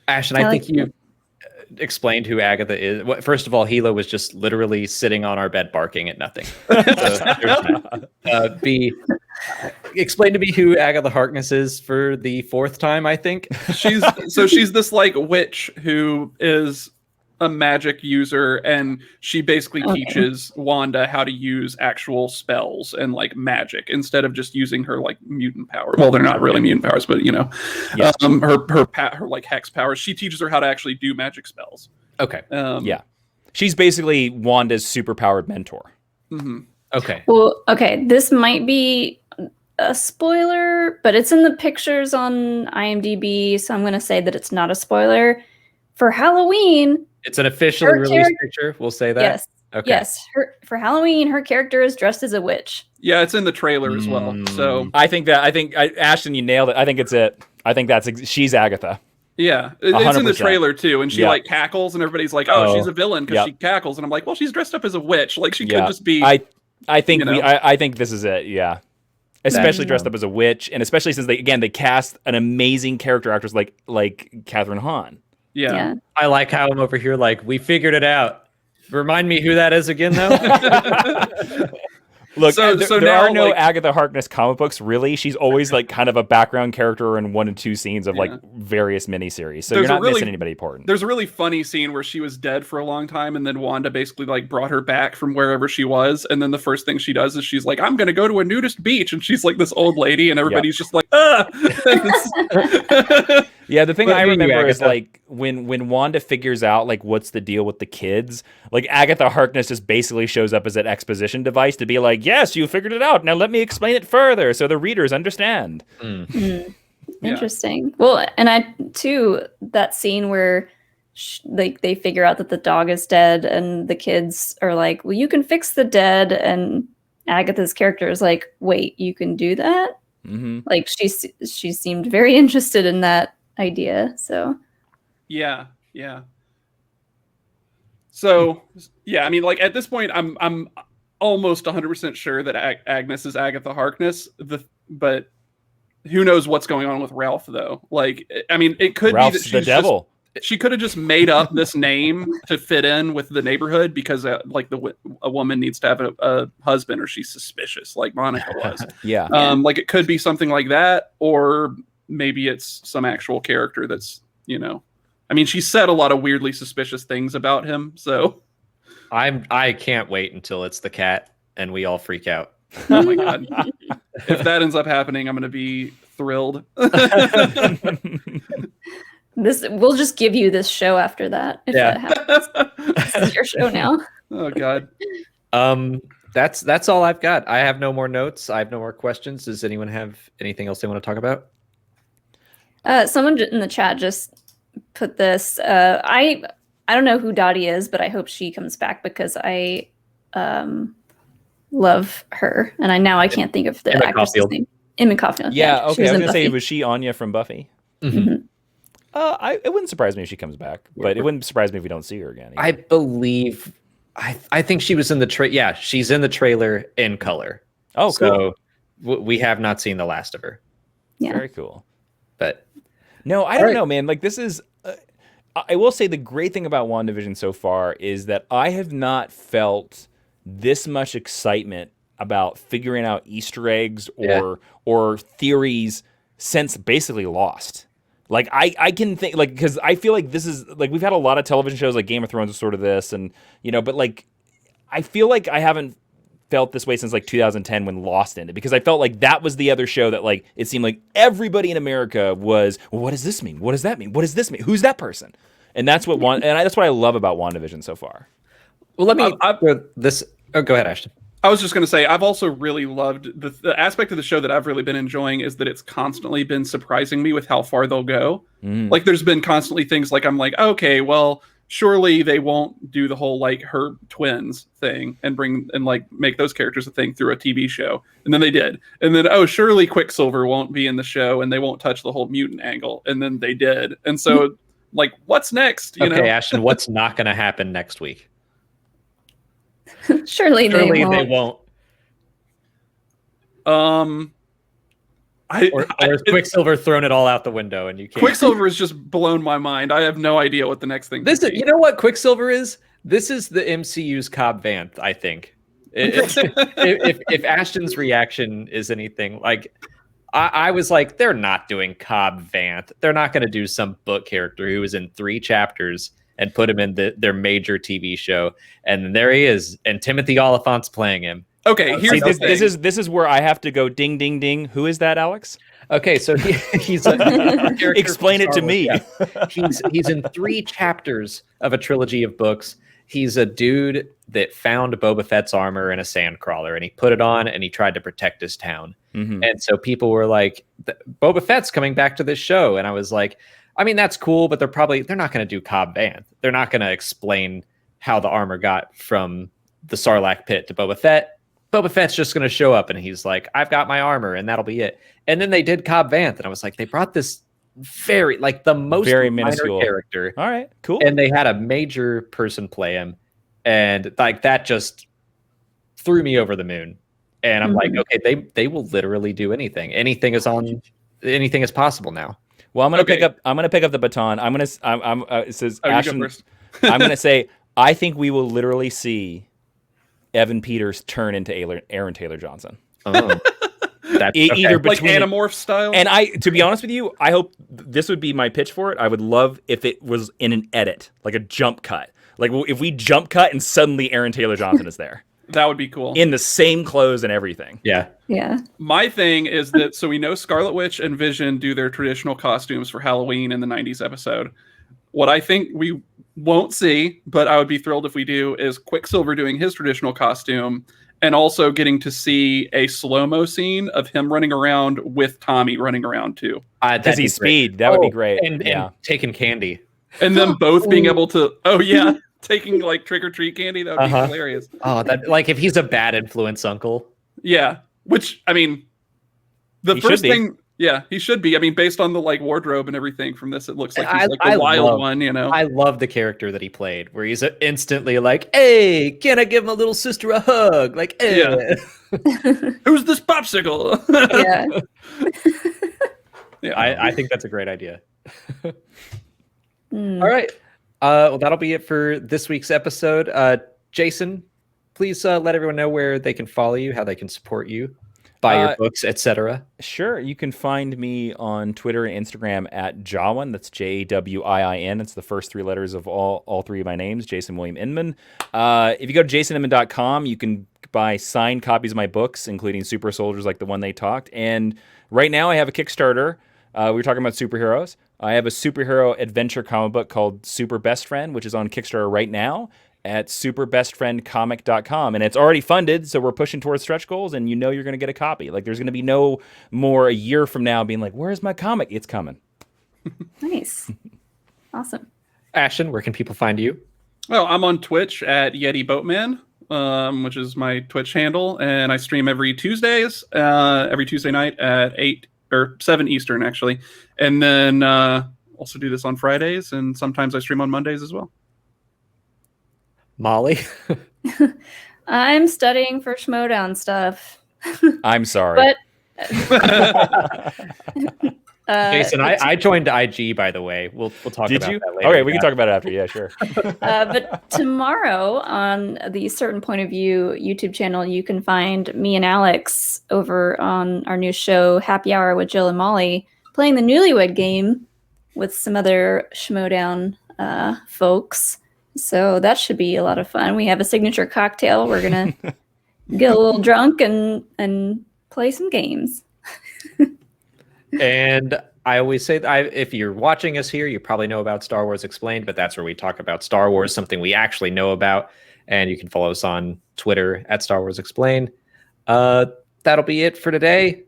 Ashton, I think you explained who Agatha is. First of all, Hilo was just literally sitting on our bed barking at nothing. B, explain to me who Agatha Harkness is for the fourth time, I think. She's this like witch who is a magic user, and she basically teaches Wanda how to use actual spells and like magic instead of just using her like mutant power. Well, they're not really mutant powers, but her like hex powers. She teaches her how to actually do magic spells. Okay. She's basically Wanda's superpowered mentor. Okay. Well, okay. This might be a spoiler, but it's in the pictures on IMDb, so I'm going to say that it's not a spoiler. For Halloween, it's an officially released picture. We'll say that. Yes. Okay. Yes. For Halloween, her character is dressed as a witch. Yeah, it's in the trailer as well. So I think Ashton, you nailed it. I think it's it. I think she's Agatha. Yeah, it's in the trailer too, and she like cackles, and everybody's like, "Oh, she's a villain because she cackles," and I'm like, "Well, she's dressed up as a witch. Like she could just be." I think I think this is it. Yeah. Especially dressed up as a witch, and especially since they cast an amazing character actress like Catherine Hahn. Yeah. I like how I'm over here like, we figured it out. Remind me who that is again, though. Look, so there now, are no Agatha Harkness comic books, really. She's always like kind of a background character in 1 and 2 scenes of like various miniseries. So you're not missing anybody important. There's a really funny scene where she was dead for a long time, and then Wanda basically like brought her back from wherever she was, and then the first thing she does is she's like, "I'm gonna go to a nudist beach," and she's like this old lady, and everybody's just like, "Ah." Yeah, the thing I remember is like when Wanda figures out like what's the deal with the kids, like Agatha Harkness just basically shows up as an exposition device to be like, yes, you figured it out. Now let me explain it further so the readers understand. Interesting. Well, and that scene where like they figure out that the dog is dead and the kids are like, well, you can fix the dead, and Agatha's character is like, wait, you can do that? Like she seemed very interested in that idea. So yeah. So yeah, I mean, like at this point, I'm almost 100% sure that Agnes is Agatha Harkness. But who knows what's going on with Ralph though? Like, I mean, it could Ralph's be that she's the devil. She could have just made up this name to fit in with the neighborhood because like a woman needs to have a husband or she's suspicious, like Monica was. Yeah. Like it could be something like that, or maybe it's some actual character that's, I mean, she said a lot of weirdly suspicious things about him. So I can't wait until it's the cat and we all freak out. Oh my God. If that ends up happening, I'm going to be thrilled. We'll just give you this show after that. If that happens. This is your show now. Oh God. That's all I've got. I have no more notes. I have no more questions. Does anyone have anything else they want to talk about? Someone in the chat just put this. I don't know who Dottie is, but I hope she comes back because I love her, and I can't think of the actress's name. Emma Caulfield. Yeah, okay. I was gonna say, Buffy. was she Anya from Buffy? It wouldn't surprise me if she comes back, but it wouldn't surprise me if we don't see her again. I believe, I think she was in the yeah, she's in the trailer in color. Oh, cool. So we have not seen the last of her. Yeah, very cool. But no, I don't know, man. Like this is, I will say the great thing about WandaVision so far is that I have not felt this much excitement about figuring out Easter eggs or theories since basically Lost. Like I can think like, because I feel like this is like, we've had a lot of television shows like Game of Thrones is sort of this, and but like I feel like I haven't felt this way since like 2010 when Lost ended, because I felt like that was the other show that like it seemed like everybody in America was, well, what does this mean? What does that mean? What does this mean? Who's that person? And that's what that's what I love about WandaVision so far. Well, let me go ahead, Ashton. I was just going to say, I've also really loved the aspect of the show that I've really been enjoying is that it's constantly been surprising me with how far they'll go. Like there's been constantly things like, I'm like, okay, well, surely they won't do the whole like her twins thing and like make those characters a thing through a TV show. And then they did. And then, surely Quicksilver won't be in the show and they won't touch the whole mutant angle. And then they did. And so like, what's next? You know? Ashton, what's not going to happen next week? Surely they won't. Or is Quicksilver thrown it all out the window and you can't? Quicksilver has just blown my mind. I have no idea what the next thing is. You know what Quicksilver is? This is the MCU's Cobb Vanth, I think. If Ashton's reaction is anything like, I was like, they're not doing Cobb Vanth. They're not going to do some book character who was in 3 chapters and put him in their major TV show. And there he is. And Timothy Oliphant's playing him. Okay, here's this is where I have to go ding, ding, ding. Who is that, Alex? Okay, so he's a character. Explain it to me. Yeah. He's in 3 chapters of a trilogy of books. He's a dude that found Boba Fett's armor in a sandcrawler, and he put it on, and he tried to protect his town. And so people were like, Boba Fett's coming back to this show. And I was like, I mean, that's cool, but they're not going to do Cobb Vanth. They're not going to explain how the armor got from the Sarlacc pit to Boba Fett. Boba Fett's just going to show up, and he's like, I've got my armor, and that'll be it. And then they did Cobb Vanth, and I was like, they brought this the most minor character. All right, cool. And they had a major person play him, and like that just threw me over the moon. And I'm like, okay, they will literally do anything. Anything is possible now. Well, I'm gonna pick up the baton. It says Ashton. You go first. I'm gonna say I think we will literally see Evan Peters turn into Aaron Taylor Johnson. Oh. That's either between like Animorph style. And to be honest with you, I hope this would be my pitch for it. I would love if it was in an edit, like a jump cut. Like if we jump cut and suddenly Aaron Taylor Johnson is there. That would be cool. In the same clothes and everything. Yeah. Yeah. My thing is that, so we know Scarlet Witch and Vision do their traditional costumes for Halloween in the 90s episode. What I think we won't see, but I would be thrilled if we do, is Quicksilver doing his traditional costume and also getting to see a slow-mo scene of him running around with Tommy running around too. Because he's Speed. That would be great. And taking candy. And them both being able to, taking like trick-or-treat candy. That would be hilarious. Oh, that, like if he's a bad influence uncle. Yeah. Which, I mean, the first thing... Yeah, he should be. I mean, based on the like wardrobe and everything from this, it looks like he's like the wild one, you know. I love the character that he played, where he's instantly like, "Hey, can I give my little sister a hug?" Like, "Hey, who's this popsicle?" Yeah, I think that's a great idea. All right, well, that'll be it for this week's episode. Jason, please let everyone know where they can follow you, how they can support you. Buy your books, etc. Sure. You can find me on Twitter and Instagram at Jawin. That's Jawin. It's the first three letters of all three of my names, Jason William Inman. If you go to jasoninman.com, you can buy signed copies of my books, including Super Soldiers like the one they talked. And right now I have a Kickstarter. We were talking about superheroes. I have a superhero adventure comic book called Super Best Friend, which is on Kickstarter right now at superbestfriendcomic.com, and it's already funded, so we're pushing towards stretch goals, and you're going to get a copy. Like, there's going to be no more a year from now being like, where's my comic? It's coming. Nice. Awesome. Ashton, where can people find you? Well, I'm on Twitch at Yeti Boatman, which is my Twitch handle, and I stream every Tuesday night at 8 or 7 Eastern, actually, and then also do this on Fridays, and sometimes I stream on Mondays as well. Molly? I'm studying for Schmodown stuff. I'm sorry. But Jason, I joined IG, by the way. We'll talk about that later. Okay, we can talk about it after. Yeah, sure. But tomorrow on the Certain Point of View YouTube channel, you can find me and Alex over on our new show, Happy Hour with Jill and Molly, playing the Newlywed Game with some other Schmodown folks. So that should be a lot of fun. We have a signature cocktail. We're going to get a little drunk and play some games. And I always say that if you're watching us here, you probably know about Star Wars Explained, but that's where we talk about Star Wars, something we actually know about. And you can follow us on Twitter at Star Wars Explained. That'll be it for today.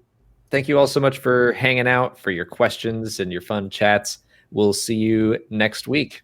Thank you all so much for hanging out, for your questions and your fun chats. We'll see you next week.